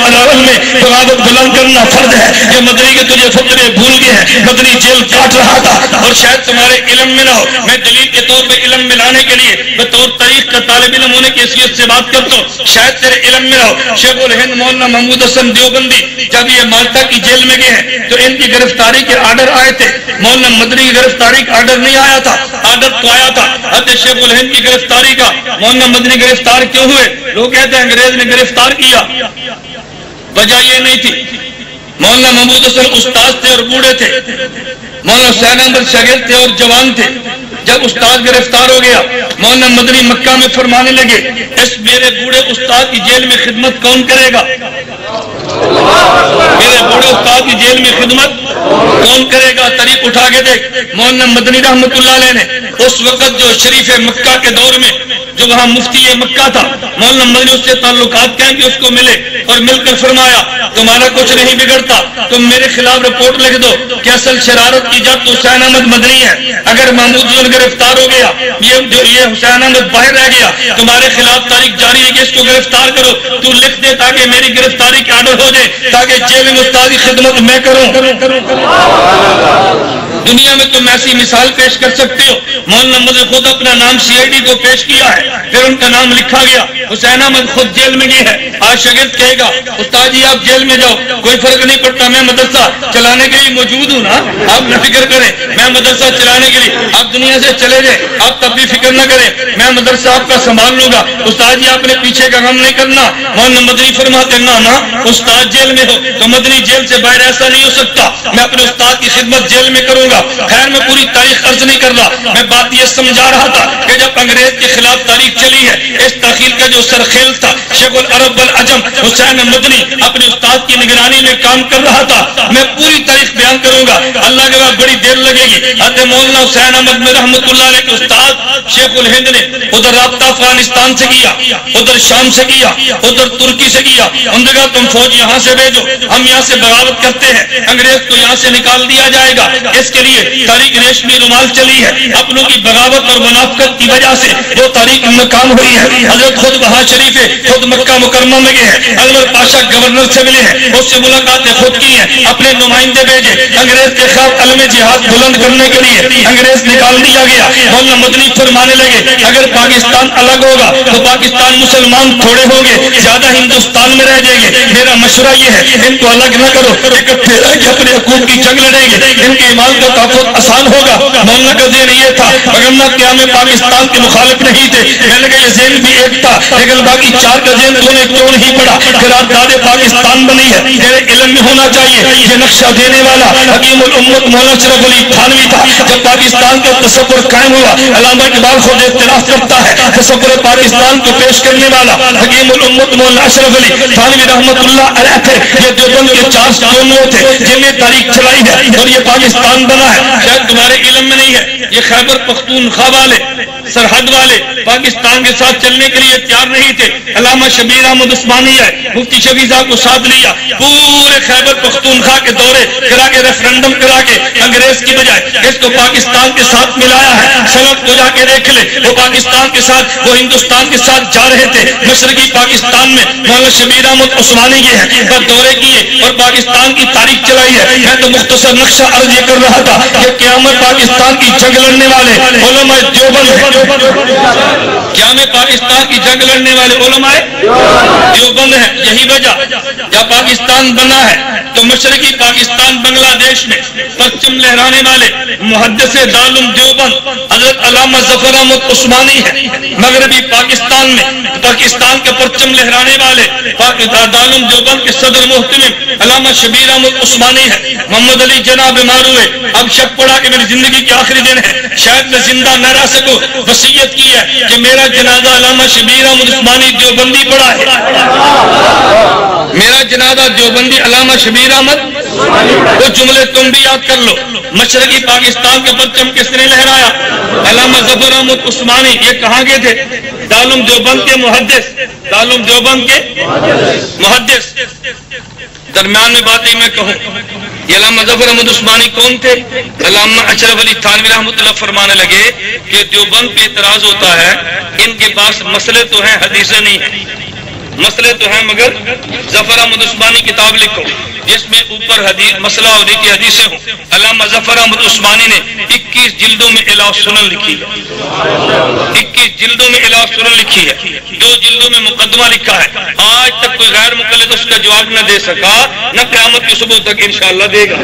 بلند کرنا فرض ہے۔ یہ مدنی کے تجھے فتوے بھول گئے ہیں، مدنی جیل کاٹ رہا تھا اور شاید تمہارے علم میں نہ ہو۔ میں دلیل کے طور پہ علم ملانے کے لیے بطور تاریخ کا طالب علم ہونے کی حیثیت سے بات کرتا ہوں، شاید تیرے علم میں نہ ہو۔ شیخ الہند مولانا محمود حسن دیوبندی جب یہ مالٹا کی جیل میں گئے ہیں تو ان کی گرفتاری کے آرڈر آئے تھے، مولانا مدنی کی گرفتاری کا آرڈر نہیں آیا تھا، آرڈر تو آیا تھا حضرت شیخ الہند کی گرفتاری کا۔ مولانا مدنی گرفتار کیوں ہوئے؟ لوگ کہتے ہیں انگریز نے گرفتار کیا، وجہ یہ نہیں تھی۔ مولانا محمود حسن استاد تھے اور بوڑھے تھے، مولانا حسین احمد شاگرد تھے اور جوان تھے۔ جب استاد گرفتار ہو گیا مولانا مدنی مکہ میں فرمانے لگے اس میرے بوڑھے استاد کی جیل میں خدمت کون کرے گا؟ میرے بوڑھے استاد کی جیل میں خدمت کون کرے گا؟ طریق اٹھا کے دیکھ۔ مولانا مدنی رحمت اللہ علیہ نے اس وقت جو شریف مکہ کے دور میں جو وہاں مفتی مکہ تھا، مولانا مدنی اس سے تعلقات کہیں کہ اس کو ملے اور مل کر فرمایا تمہارا کچھ نہیں بگڑتا، تم میرے خلاف رپورٹ لکھ دو کہ اصل شرارت کی جب تو حسین احمد مدنی ہے، اگر محمود حسن گرفتار ہو گیا، یہ حسین احمد باہر رہ گیا، تمہارے خلاف تاریخ جاری ہے کہ اس کو گرفتار کرو، تو لکھ دے تاکہ میری گرفتاری کے آرڈر ہو جائے، تاکہ جیل میں استاد کی خدمت میں کروں۔ دنیا میں تم ایسی مثال پیش کر سکتے ہو؟ مولانا احمد نے خود اپنا نام CID کو پیش کیا ہے، پھر ان کا نام لکھا گیا۔ حسین احمد خود جیل میں گئے ہیں، آج شاگرد کہے گا استاد جی آپ جیل میں جاؤ، کوئی فرق نہیں پڑتا، میں مدرسہ چلانے کے لیے موجود ہوں نا، آپ نہ فکر کریں، میں مدرسہ چلانے کے لیے، آپ دنیا سے چلے جائیں، آپ تب بھی فکر نہ کریں، میں مدرسہ آپ کا سنبھال لوں گا۔ استاد جی آپ نے پیچھے کا غم نہیں کرنا، مولانا مدنی فرماتے نا استاد جیل میں ہو تو مدنی جیل سے باہر ایسا نہیں ہو سکتا، میں اپنے استاد کی خدمت جیل میں کروں گا۔ خیر میں پوری تاریخ عرض نہیں کر رہا، میں بات یہ سمجھا رہا تھا کہ جب انگریز کے خلاف تاریخ چلی ہے، اس تاخیر کا جو سرخیل تھا شیخ العرب والعجم حسین مدنی اپنے استاد کی نگرانی میں کام کر رہا تھا۔ میں پوری تاریخ بیان کروں گا، اللہ کے بعد بڑی دیر لگے گی۔ حضرت مولانا حسین احمد میں رحمت اللہ علیہ کے استاد شیخ الہند نے ادھر رابطہ افغانستان سے کیا، ادھر شام سے کیا، ادھر ترکی سے کیا، ان نے کہا تم فوج یہاں سے بھیجو، ہم یہاں سے بغاوت کرتے ہیں، انگریز کو یہاں سے نکال دیا جائے گا۔ اس کے لیے تاریخ ریشمی رومال چلی ہے، اپنوں کی بغاوت اور منافقت کی وجہ سے وہ تاریخ ناکام ہوئی ہے۔ حضرت خود وہاں شریف ہے، خود مکہ مکرمہ میں گئے ہیں، انور پاشا گورنر سے ملے ہیں، اس سے ملاقاتیں خود کی ہیں، اپنے نمائندے بھیجے، انگریز کے خلاف علم جہاد بلند کرنے کے لیے انگریز نکال دیا گیا۔ مولانا مدنی فرمانے لگے اگر پاکستان الگ ہوگا تو پاکستان مسلمان تھوڑے ہوں گے، زیادہ ہندوستان میں رہ جائیں گے، میرا مشورہ یہ ہے ان کو الگ نہ کرو، اکٹھے رہ کے اپنے حقوق کی جنگ لڑیں گے، ان کے ایمان کا تحفظ آسان ہوگا۔ مولانا کا ذہن یہ تھا اگر قیام پاکستان کے مخالف نہیں تھے، میں نے کہا یہ ذہن بھی ایک تھا، لیکن باقی چار کا ذہن تو نے کیوں نہیں پڑا؟ قرارداد پاکستان بنی ہے، میرے علم میں ہونا چاہیے یہ نقشہ دینے والا حکیم الامت مولانا اشرف علی تھانوی تھا۔ جب پاکستان کا تصور قائم ہوا، علامہ اقبال خود اعتراف کرتا ہے تصور پاکستان کو پیش کرنے والا حکیم الامت مولانا اشرف علی تھانوی رحمت اللہ علیہ تھے۔ یہ دیوبند کے 4 کونوں تھے جن نے تاریخ چلائی ہے اور یہ پاکستان بنا ہے۔ شاید تمہارے علم میں نہیں ہے، یہ خیبر پختونخوا والے سرحد والے پاکستان کے ساتھ چلنے کے لیے تیار نہیں تھے۔ علامہ شبیر احمد عثمانی ہے، مفتی شفیع صاحب کو ساتھ لیا، پورے خیبر پختونخوا کے دورے کرا کے ریفرنڈم کرا کے انگریز کی بجائے اس کو پاکستان کے ساتھ ملایا ہے۔ سند کو جا کے دیکھ لے، وہ پاکستان کے ساتھ وہ ہندوستان کے ساتھ جا رہے تھے۔ مشرقی پاکستان میں مولانا شبیر احمد عثمانی یہ ہے پر دورے کیے اور پاکستان کی تاریخ چلائی ہے۔ میں تو مختصر نقشہ عرض یہ کر رہا تھا کہ قیامت پاکستان کی جنگ لڑنے والے علماء دیوبند ہیں۔ قیامت پاکستان کی جنگ لڑنے والے علماء دیوبند ہیں۔ یہی وجہ جب پاکستان بنا ہے تو مشرقی پاکستان بنگلہ دیش میں پرچم لہرانے والے محدث دارالعلوم دیوبند حضرت علامہ ظفر احمد عثمانی ہے۔ مغربی پاکستان میں پاکستان کا پرچم لہرانے والے دارالعلوم دیوبند کے صدر محتمم علامہ شبیر احمد عثمانی ہے۔ محمد علی جناب ماروے اب شک پڑا کہ میری زندگی کے آخری دن ہے، شاید میں زندہ نہ رہ سکوں، وصیت کی ہے کہ میرا جنازہ علامہ شبیر احمد عثمانی دیوبندی پڑا ہے، میرا جنازہ دیوبندی علامہ شبیر احمد۔ وہ جملے تم بھی یاد کر لو، مشرقی پاکستان کا پرچم کس نے لہرایا؟ علامہ ظفر احمد عثمانی۔ یہ کہاں کے تھے؟ دارالعلوم دیوبند کے محدث، دارالعلوم دیوبند کے محدث۔ درمیان میں بات میں کہوں یہ علامہ ظفر احمد عثمانی کون تھے؟ علامہ اشرف علی تھانوی رحمۃ اللہ فرمانے لگے کہ دیوبند پہ اعتراض ہوتا ہے، ان کے پاس مسئلے تو ہیں حدیثیں نہیں ہیں، مسئلے تو ہیں مگر ظفر احمد عثمانی کتاب لکھو جس میں اوپر حدیث مسئلہ اور نیچے حدیثیں ہوں۔ علامہ ظفر احمد عثمانی نے 21 جلدوں میں الہ سنن لکھی ہے، 21 جلدوں میں الہ سنن لکھی ہے، 2 جلدوں میں مقدمہ لکھا ہے۔ آج تک کوئی غیر مقلد اس کا جواب نہ دے سکا، نہ قیامت کی صبح تک انشاءاللہ دے گا۔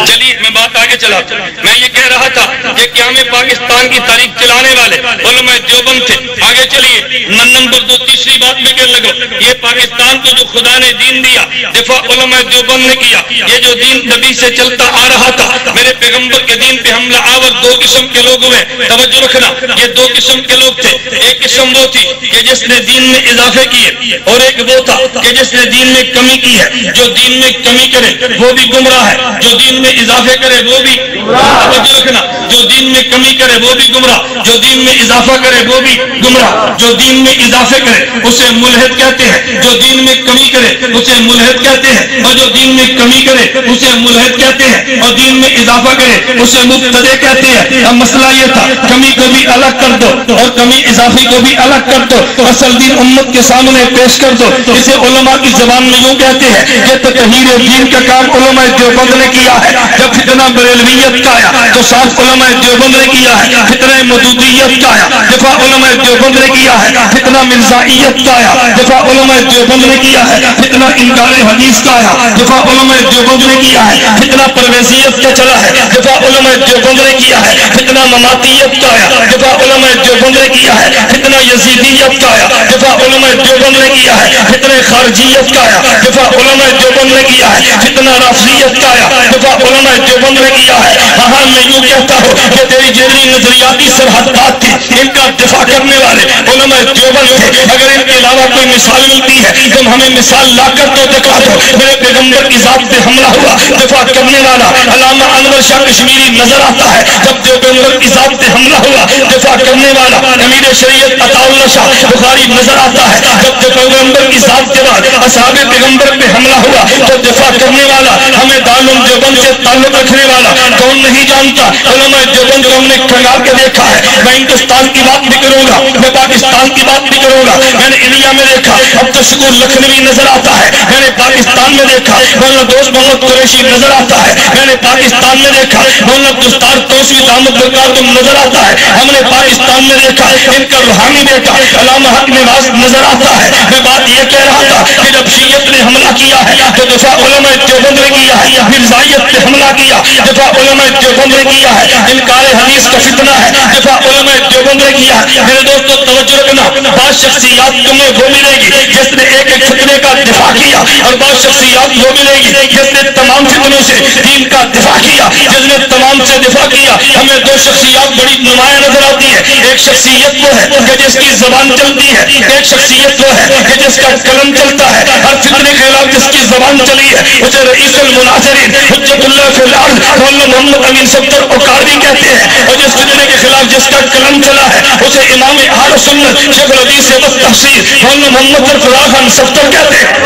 چلیے میں بات آگے چلا، میں یہ کہہ رہا تھا کہ قیام پاکستان کی تاریخ چلانے والے علماء دیوبند تھے۔ آگے چلیے نمبر 2 تیسری بات میں کہنے لگا، یہ پاکستان کو جو خدا نے دین دیا دفاع علماء دیوبند نے کیا۔ یہ جو دین نبی سے چلتا آ رہا تھا، میرے پیغمبر کے دین پہ حملہ آور 2 قسم کے لوگ ہوئے، توجہ رکھنا، یہ 2 قسم کے لوگ تھے۔ ایک قسم وہ تھی کہ جس نے دین میں اضافے کیے، اور ایک وہ تھا کہ جس نے دین میں کمی کی ہے۔ جو دین میں کمی کرے وہ بھی گمراہ ہے، جو دین میں اضافے کرے وہ بھی، توجہ رکھنا، جو دین میں کمی کرے وہ بھی گمراہ، جو دین میں اضافہ کرے وہ بھی گمراہ۔ جو دین میں اضافے کرے اسے ملحد کہتے ہیں، جو دین میں کمی کرے اسے ملحد کہتے ہیں، اور جو دین میں کمی کرے اسے ملحد کہتے ہیں، اور دین میں اضافہ کرے اسے مبتدع کہتے ہیں۔ اب مسئلہ یہ تھا کمی کو بھی الگ کر دو اور کمی اضافی کو بھی الگ کر دو، اصل دین امت کے سامنے پیش کر دو۔ اسے علماء کی زبان میں یوں کہتے ہیں کہ تطہیر دین کا کام علماء دیوبند نے کیا ہے۔ جب فتنہ بریلویت کا آیا تو صاف علماء دیوبند نے کیا ہے فتنہ مودودیت کا آیا دفاع علماء دیوبند نے کیا ہے فتنہ مرزائیت کا آیا دفاع علماء دیوبند نے کیا ہے فتنہ انکار حدیث کا آیا دفاع علماء دیوبند نے کیا ہے فتنہ پرویزیت کا چلا ہے دفاع علماء دیوبند نے کیا ہے فتنہ مماتیت کا آیا دفاع علماء دیوبند نے کیا ہے فتنہ یزیدیت کا آیا دفاع علماء دیوبند نے کیا ہے فتنہ خارجیت کا آیا دفاع علماء دیوبند نے کیا ہے فتنہ رافضیت کا آیا دفاع علماء دیوبند نے کیا ہے ہاں میں یوں کہتا ہوں کہ تیری جتنی نظریاتی سرحدات تھی ان کا دفاع کرنے والے علماء دیوبند تھے اگر ان کے علاوہ کوئی مثال ملتی ہے تم ہمیں مثال لا کر تو دکھا دو میرے پیغمبر کی ذات پہ حملہ ہوا دفاع کرنے والا علامہ انور شاہ کشمیری نظر آتا ہے جب پیغمبر کی ذات پہ حملہ ہوا دفاع کرنے والا امیر شریعت عطا اللہ شاہ بخاری نظر آتا ہے جب پیغمبر کی ذات کے بعد اصحاب پیغمبر پہ حملہ ہوا تو دفاع کرنے والا ہمیں دارالعلوم دیوبند سے تعلق رکھنے والا کون نہیں جانتا علماء دیوبند کو ہم نے کھنگال کے دیکھا ہے میں ہندوستان کی بات بھی کروں گا میں پاکستان کی بات بھی کروں گا میں نے انڈیا میں دیکھا اب تو شکور لکھنوی نظر آتا ہے میں نے پاکستان میں دیکھا مولانا دوست محمد قریشی نظر آتا ہے میں نے پاکستان میں دیکھا مولانا دستار توسوی دامت برکاتہم نظر آتا ہے ہم نے پاکستان میں دیکھا ان کا روحانی بیٹا علامہ حق نواز نظر آتا ہے میں بات یہ کہہ رہا تھا کہ جب شیعت نے حملہ کیا ہے تو دفاع علماء دیوبند نے کیا ہے مرزائیت نے حملہ کیا دفاع علماء دیوبند نے کیا ہے انکار حدیث کا فتنہ ہے دفاع علماء دیوبند نے کیا ہے میرے دوستو توجہ رکھنا بعض شخصیات تمہیں وہ ملے گی جس نے ایک ایک فتنے کا دفاع کیا اور بعض شخصیات وہ ملے گی جس نے تمام فتنوں سے دین کا دفاع کیا جس نے تمام سے دفاع کیا ہمیں دو شخصیات بڑی نمایاں نظر آتی ہے ایک شخصیت وہ ہے کہ جس کی زبان چلتی ہے ایک شخصیت وہ ہے کہ جس کا قلم چلتا ہے ہر فتنے کے خلاف جس کی زبان چلی ہے اسے رئیس المناظرین حجت اللہ فی الارض مولانا محمد امین صفدر اوکاروی کہتے ہیں اور جس فتنے کے خلاف جس کا قلم چلا ہے اسے امام اہل سنت شیخ الحدیث والتفسیر مولانا محمد سرفراز خان صفدر کہتے ہیں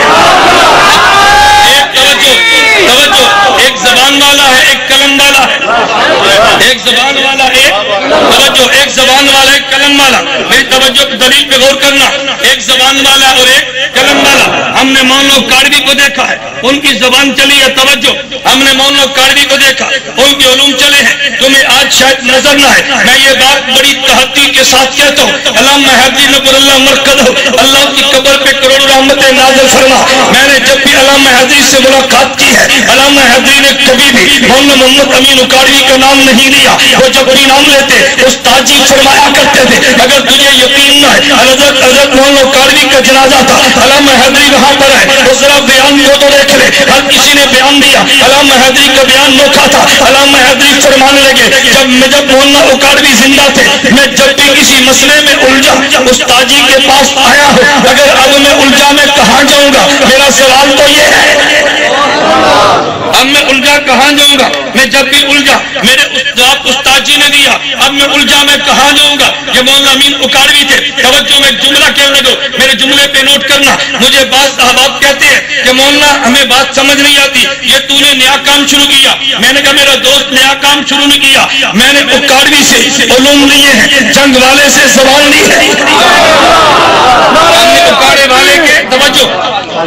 توجہ ایک زبان والا ہے ایک قلم والا ہے ایک زبان والا ایک زبان والا ایک قلم والا میری توجہ دلیل پہ غور کرنا ایک زبان والا اور ایک قلم والا ہم نے مولانا اوکاروی کو دیکھا ہے ان کی زبان چلی ہے توجہ ہم نے مولانا اوکاروی کو دیکھا ان کے علوم چلے ہیں تمہیں آج شاید نظر نہ ہے میں یہ بات بڑی تحقیق کے ساتھ کہتا ہوں علامہ حیدری نبر اللہ مرکز اللہ کی قبر پہ کروڑ رحمتیں نازل فرما میں نے جب بھی علامہ حیدری سے ملاقات کی ہے علامہ حیدری نے کبھی بھی مولانا محمد امین اوکاروی کا نام نہیں لیا وہ جب بھی نام لیتے استاد جی فرمایا کرتے تھے اگر تجھے یقین نہ ہے حضرت مولانا اوکاروی کا جنازہ تھا علامہ حیدری وہاں پر ہے وہ ذرا بیان کو تو دیکھ لے ہر کسی نے بیان دیا علامہ حیدری کا بیان نوکھا تھا علامہ حیدری فرمانے لگے جب مولانا اوکاروی زندہ تھے میں جب بھی کسی مسئلے میں الجھا استاد جی کے پاس آیا ہوں اگر اب میں الجھا میں کہاں جاؤں گا میرا سوال تو یہ ہے اب میں الجھا کہاں جاؤں گا میں جب بھی الجھا میرے استاد جی نے دیا اب میں الجھا میں کہاں جاؤں گا یہ مولانا امین اوکاروی تھے توجہ میں جملہ کہنے دو میرے جملے پہ نوٹ کرنا مجھے بعض احباب کہتے ہیں کہ مولانا ہمیں بات سمجھ نہیں آتی یہ تو نے نیا کام شروع کیا میں نے کہا میرا دوست نیا کام شروع نہیں کیا میں نے اوکاروی سے علوم لیے ہیں جنگ والے سے زبان لی ہے ہم نے اوکاڑے والے کے توجہ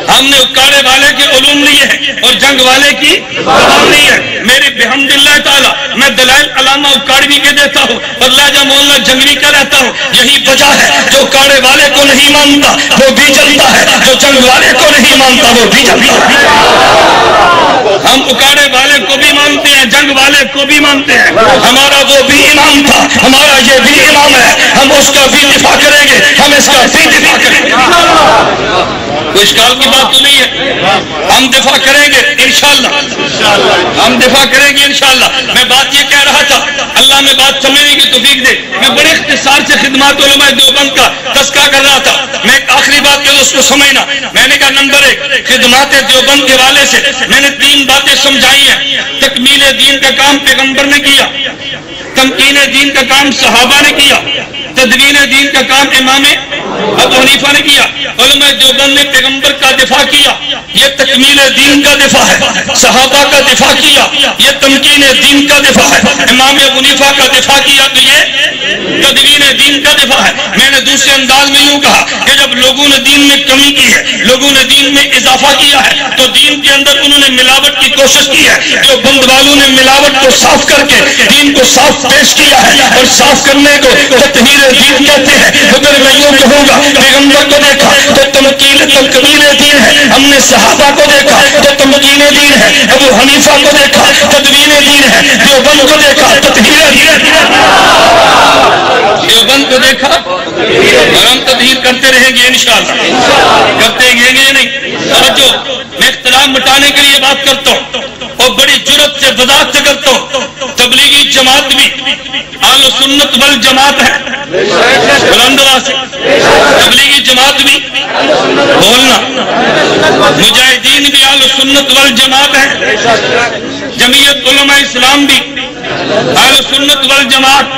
ہم نے اوکاڑے والے کے علوم لیے ہیں اور جنگ والے کی زبان لی ہے میری بحمد اللہ تعالی میں دلائل علامہ اوکاڑوی کے دیتا ہوں اور لہجہ مولانا جنگوی کا رہتا ہوں یہی وجہ ہے جو اوکاڑے والے کو نہیں مانتا وہ بھی جلتا ہے جو جنگ والے کو نہیں مانتا وہ بھی جلتا ہے ہم اوکاڑے والے کو بھی مانتے ہیں جنگ والے کو بھی مانتے ہیں ہمارا وہ بھی امام تھا ہمارا یہ بھی امام ہے ہم اس کا بھی دفاع کریں گے ہم اس کا بھی دفاع کریں گے کوئی اشکال کی بات تو نہیں ہے ہم دفاع کریں گے انشاءاللہ ہم دفاع کریں گے انشاءاللہ میں بات یہ کہہ رہا تھا اللہ میں بات سمجھنے کی توفیق دے میں بڑے اختصار سے خدمات علماء دیوبند کا تذکرہ کر رہا تھا میں ایک آخری بات کہ اس کو سمجھنا میں نے کہا نمبر 1 خدمات دیوبند کے حوالے سے میں نے 3 باتیں سمجھائی ہیں تکمیل دین کا کام پیغمبر نے کیا تمکین دین کا کام صحابہ نے کیا تدوین دین کا کام امام ابو حنیفہ نے کیا علماء دیوبند نے پیغمبر کا دفاع کیا یہ تکمیل دین کا دفاع ہے صحابہ کا دفاع کیا یہ تمکین دین کا دفاع ہے امام ابو حنیفہ کا دفاع کیا تو یہ تدوین دین کا دفاع ہے۔ میں نے دوسرے انداز میں یوں کہا کہ جب لوگوں نے دین میں کمی کی ہے، لوگوں نے دین میں اضافہ کیا ہے، تو دین کے اندر انہوں نے ملاوٹ کی کوشش کی ہے۔ جو بند والوں نے ملاوٹ کو صاف کر کے دین کو صاف پیش کیا ہے، اور صاف کرنے کو تطہیر دین کہتے ہیں۔ اگر میں یوں کہوں گا، پیغمبر کو دیکھا تو تمکین دین ہے، ہم نے صحابہ کو دیکھا تو تمکین دین ہے، ابو حنیفہ کو دیکھا تدوین دین ہے، دیوبند کو دیکھا تطہیر دین ہے۔ دیوبند کو دیکھا اور ہم تطہیر کرتے رہیں گے انشاءاللہ، کرتے رہیں گے نہیں۔ توجہ، میں اختلاف مٹانے کے لیے بات کرتا ہوں اور بڑی جرأت سے وضاحت سے کرتا ہوں۔ تبلیغی جماعت بھی اہل سنت والجماعت ہے، بلند آواز سے تبلیغی جماعت بھی بولنا، مجاہدین بھی اہل سنت والجماعت ہے، جمعیت علماء اسلام بھی اہل سنت والجماعت،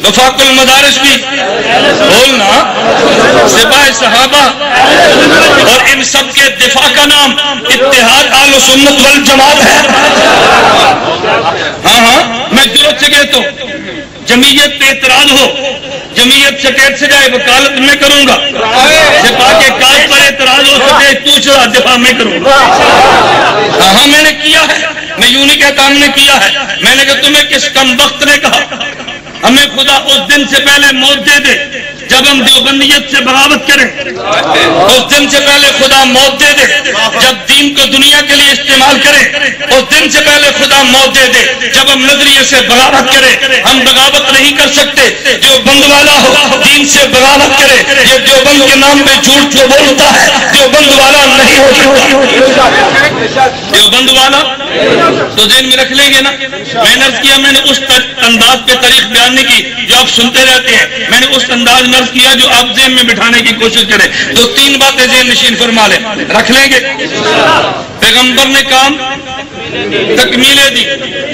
وفاق المدارس بھی بولنا، سپاہ صحابہ، اور ان سب کے دفاع کا نام اتحاد اہل سنت والجماعت ہے۔ ہاں میں جرأت سے کہتا ہوں، جمعیت پہ اعتراض ہو، جمعیت سٹیٹ سے جائے وکالت میں کروں گا، سپاہ کے کاج پر اعتراض ہو سٹیٹ پوچھ رہا دفاع میں کروں گا۔ ہاں میں نے کیا ہے، میں یوں نہیں کہتا ہم نے کیا ہے، میں نے کہا تمہیں کس کم وقت نے کہا ہمیں خدا اس دن سے پہلے موت دے دے جب ہم دیوبندیت سے بغاوت کریں، اس دن سے پہلے خدا موت دے دے جب دین کو دنیا کے لیے استعمال کریں، اس دن سے پہلے خدا موت دے دے جب ہم نظریے سے بغاوت کریں۔ ہم بغاوت نہیں کر سکتے، دیوبند والا ہو دین سے بغاوت کرے، یہ دیوبند کے نام پہ جھوٹ جو بولتا ہے دیوبند والا نہیں ہو سکتا۔ دیوبند والا تو ذہن میں رکھ لیں گے نا۔ میں نے کیا، میں نے اس انداز پہ تاریخ بیان نہیں کی جو آپ سنتے رہتے ہیں، میں نے اس انداز نرز کیا جو آپ ذہن میں بٹھانے کی کوشش کریں۔ تو تین باتیں ذہن نشین فرما لیں، رکھ لیں گے۔ پیغمبر نے کام تکمیلیں دی،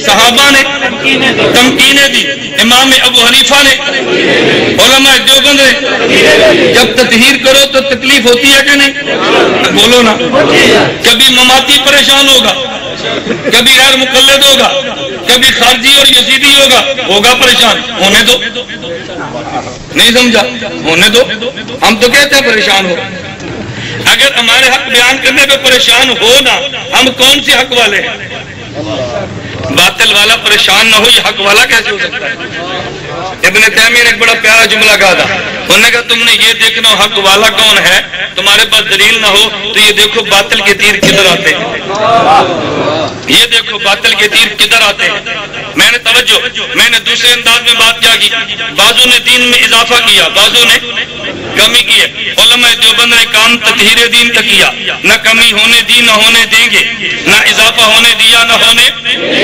صحابہ نے تمکینیں دی، امام ابو حنیفہ نے، علماء دیوبند نے۔ جب تطہیر کرو تو تکلیف ہوتی ہے کہ نہیں؟ بولو نا۔ کبھی مماتی پریشان ہوگا، کبھی غیر مقلد ہوگا، کبھی خارجی اور یزیدی ہوگا پریشان، ہونے دو۔ نہیں سمجھا؟ ہونے دو۔ ہم تو کہتے ہیں پریشان ہو، اگر ہمارے حق بیان کرنے پہ پریشان ہو نا، ہم کون سے حق والے ہیں؟ باطل والا پریشان نہ ہو، یہ حق والا کیسے ہو سکتا ہے؟ ابن تیمیہ نے ایک بڑا پیارا جملہ کہا تھا، انہوں نے کہا تم نے یہ دیکھنا ہو حق والا کون ہے، تمہارے پاس دلیل نہ ہو تو یہ دیکھو باطل کے تیر کدھر آتے ہیں، یہ دیکھو باطل کے تیر کدھر آتے ہیں۔ میں نے توجہ، میں نے دوسرے انداز میں بات کیا کی، بعضوں نے دین میں اضافہ کیا، بعضوں نے کمی کی ہے۔ علماء دیوبند نے کام تطہیر دین کا کیا، نہ کمی ہونے دی نہ ہونے دیں گے، نہ اضافہ ہونے دیا نہ ہونے،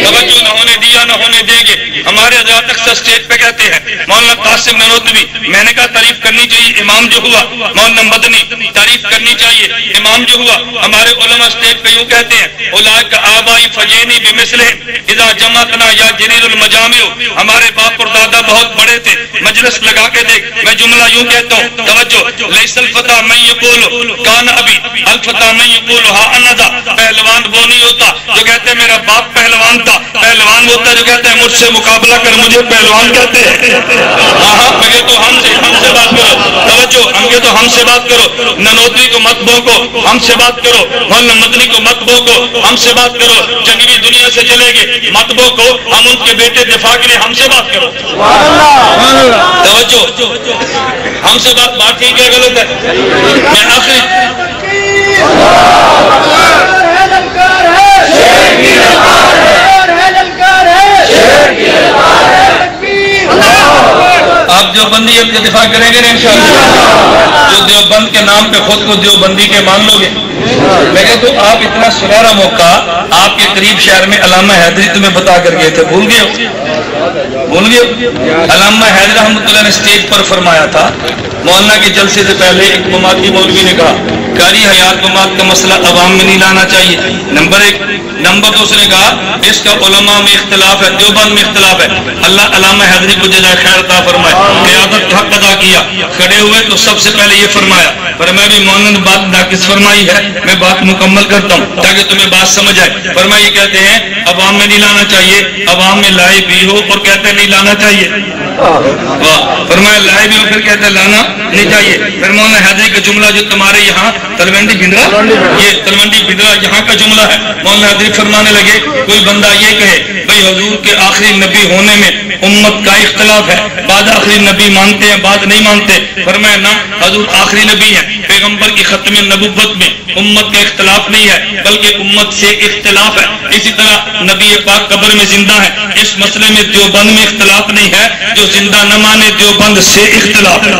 توجہ نہ ہونے دیا نہ ہونے دیں گے۔ ہمارے حضرات اکثر اسٹیج پہ کہتے ہیں مولانا قاسم نانوتوی، میں نے کہا تعریف کرنی چاہیے، امام جو ہوا مولانا مدنی، تعریف کرنی چاہیے امام جو ہوا۔ ہمارے علماء اسٹیج پہ یوں کہتے ہیں اولئک آبائی فجینی بمثلہم اذا جمعتنا یا جلیل المجامع، ہمارے باپ اور دادا بہت بڑے تھے، مجلس لگا کے دیکھ۔ میں جملہ یوں کہتا ہوں، توجہ، لیس الفتى من یقول کان ابی، الفتى من یقول ہا انذا، پہلوان وہ نہیں ہوتا جو کہتے ہیں میرا باپ پہلوان تھا، پہلوان ہوتا ہے جو کہتے ہیں مجھ سے مقابلہ کر مجھے پہلوان کہتے ہیں۔ ہاں مگر تو ہم سے بات کرو، توجہ، ہم کے تو ہم سے بات کرو، نانوتوی کو مت بھوکو، ہم سے بات کرو، مولانا مدنی کو مت بھوکو، ہم سے بات کرو، جنگی دنیا سے چلے گے مت بھوکو، ہم ان کے بیٹے دفاع کے لیے ہم سے بات کرو۔ توجہ، ہم سے بات ٹھیک ہے غلط ہے؟ میں آخری آپ دیوبندیت کا دفاع کریں گے نا انشاءاللہ، جو دیوبند کے نام پہ خود کو دیوبندی کے مان لو گے۔ میں کہتا ہوں آپ اتنا سنہرا موقع آپ کے قریب شہر میں علامہ حیدری تمہیں بتا کر گئے تھے، بھول گئے ہو؟ بھول گئے ہو؟ علامہ حیدری رحمۃ اللہ نے اسٹیج پر فرمایا تھا، مولانا کے جلسے سے پہلے ایک مماتی مولوی نے کہا قاری حیات ممات کا مسئلہ عوام میں نہیں لانا چاہیے، نمبر 1۔ نمبر 2 اس نے کہا اس کا علماء میں اختلاف ہے، دیوبند میں اختلاف ہے. اللہ علامہ حیدری کو جزائے خیر عطا فرمائے، قیادت حق ادا کیا. کھڑے ہوئے تو سب سے پہلے یہ فرمایا فرمایا بھی مولانا بات ناقص فرمائی ہے، میں بات مکمل کرتا ہوں تاکہ تمہیں بات سمجھ آئے. فرمایا یہ کہتے ہیں عوام میں نہیں لانا چاہیے، عوام میں لائے بھی ہو اور کہتے ہیں نہیں لانا چاہیے. فرمایا لائے بھی ہو پھر کہتے ہیں لانا نہیں چاہیے. پھر مولانا حیدری کا جملہ جو تمہارے یہاں تلونڈی بھنڈرا، یہ تلونڈی بھنڈرا یہاں کا جملہ ہے. مولانا حیدری فرمانے لگے کوئی بندہ یہ کہے بھئی حضور کے آخری نبی ہونے میں امت کا اختلاف ہے، بعد آخری نبی مانتے ہیں بعد نہیں مانتے. فرمایا نہ، حضور آخری نبی ہیں، پیغمبر کی ختم نبوت میں امت کا اختلاف نہیں ہے بلکہ امت سے اختلاف ہے. اسی طرح نبی پاک قبر میں زندہ ہے، اس مسئلے میں دیوبند میں اختلاف نہیں ہے، جو زندہ نہ مانے دیوبند سے اختلاف ہے،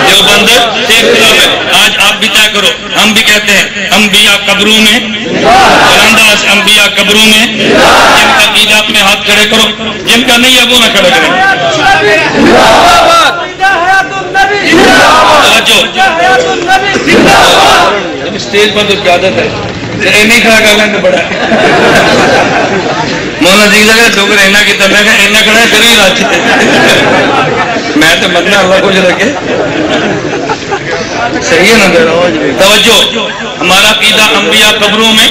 دیوبند سے اختلاف ہے. آج آپ بھی طے کرو، ہم بھی کہتے ہیں انبیاء قبروں میں، انداز انبیاء قبروں میں. جن کا عقیدہ اپنے ہاتھ کھڑے کرو، جن کا نہیں ہے وہ نہ کھڑے کریں. اسٹیج پر تو قیادت ہے، نہیں کھڑا کرنا تو بڑا ہے. مولانا جی لگا ڈوگر اینا کی طرح ہے، اینا کھڑا ہے پھر ہی راجی میں تو مدنا اللہ کو جو رکھے صحیح ہے نا. توجہ، ہمارا عقیدہ انبیاء قبروں میں،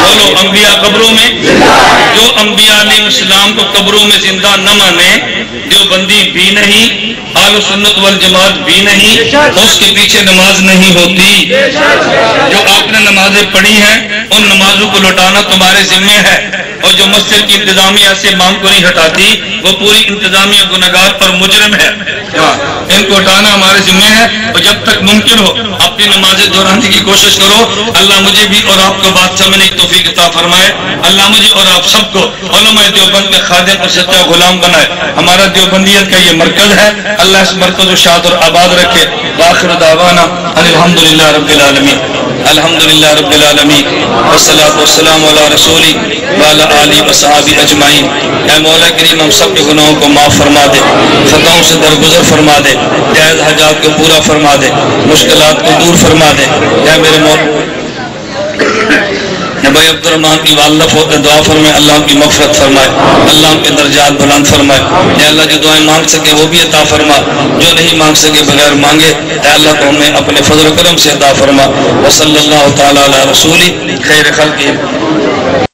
بولو انبیاء قبروں میں. جو انبیاء علیہ السلام کو قبروں میں زندہ نہ مانے دیوبندی بھی نہیں، اہل سنت والجماعت بھی نہیں، اس کے پیچھے نماز نہیں ہوتی. جو آپ نے نمازیں پڑھی ہیں ان نمازوں کو لوٹانا تمہارے ذمہ ہے، اور جو مسجد کی انتظامیہ سے امام کو نہیں ہٹاتی وہ پوری انتظامیہ گنہگار پر مجرم ہے. ان کو ہٹانا ہمارے ذمہ ہے، اور جب تک ممکن ہو اپنی نمازیں دہرانے کی کوشش کرو. اللہ مجھے بھی اور آپ کو بات سمجھنے کی توفیق عطا فرمائے. اللہ مجھے اور آپ سب کو علماء دیوبند کے خادم اور سچا غلام بنائے. ہمارا دیوبندیت کا یہ مرکز ہے، اللہ اس مرکز کو شاد اور آباد رکھے. وآخر دعوانا الحمدللہ رب العالمین، الحمدللہ رب العالمین، والصلاة والسلام علی رسولی وعلی آلہ وصحابہ اجمعین. اے مولا کریم ہم سب کے گناہوں کو معاف فرما دے، خطاؤں سے درگزر فرما دے، جائز حاجات کو پورا فرما دے، مشکلات کو دور فرما دے. اے میرے مولا بھائی عبد الرحمن کی والدہ فوت، دعا فرمائے اللہ کی مغفرت فرمائے، اللہ ان کے درجات بلند فرمائے. اے اللہ جو دعائیں مانگ سکے وہ بھی عطا فرما، جو نہیں مانگ سکے بغیر مانگے اے اللہ کو ہمیں اپنے فضل و کرم سے عطا فرما. وصلی اللہ تعالی علی رسولی خیر خلقہ.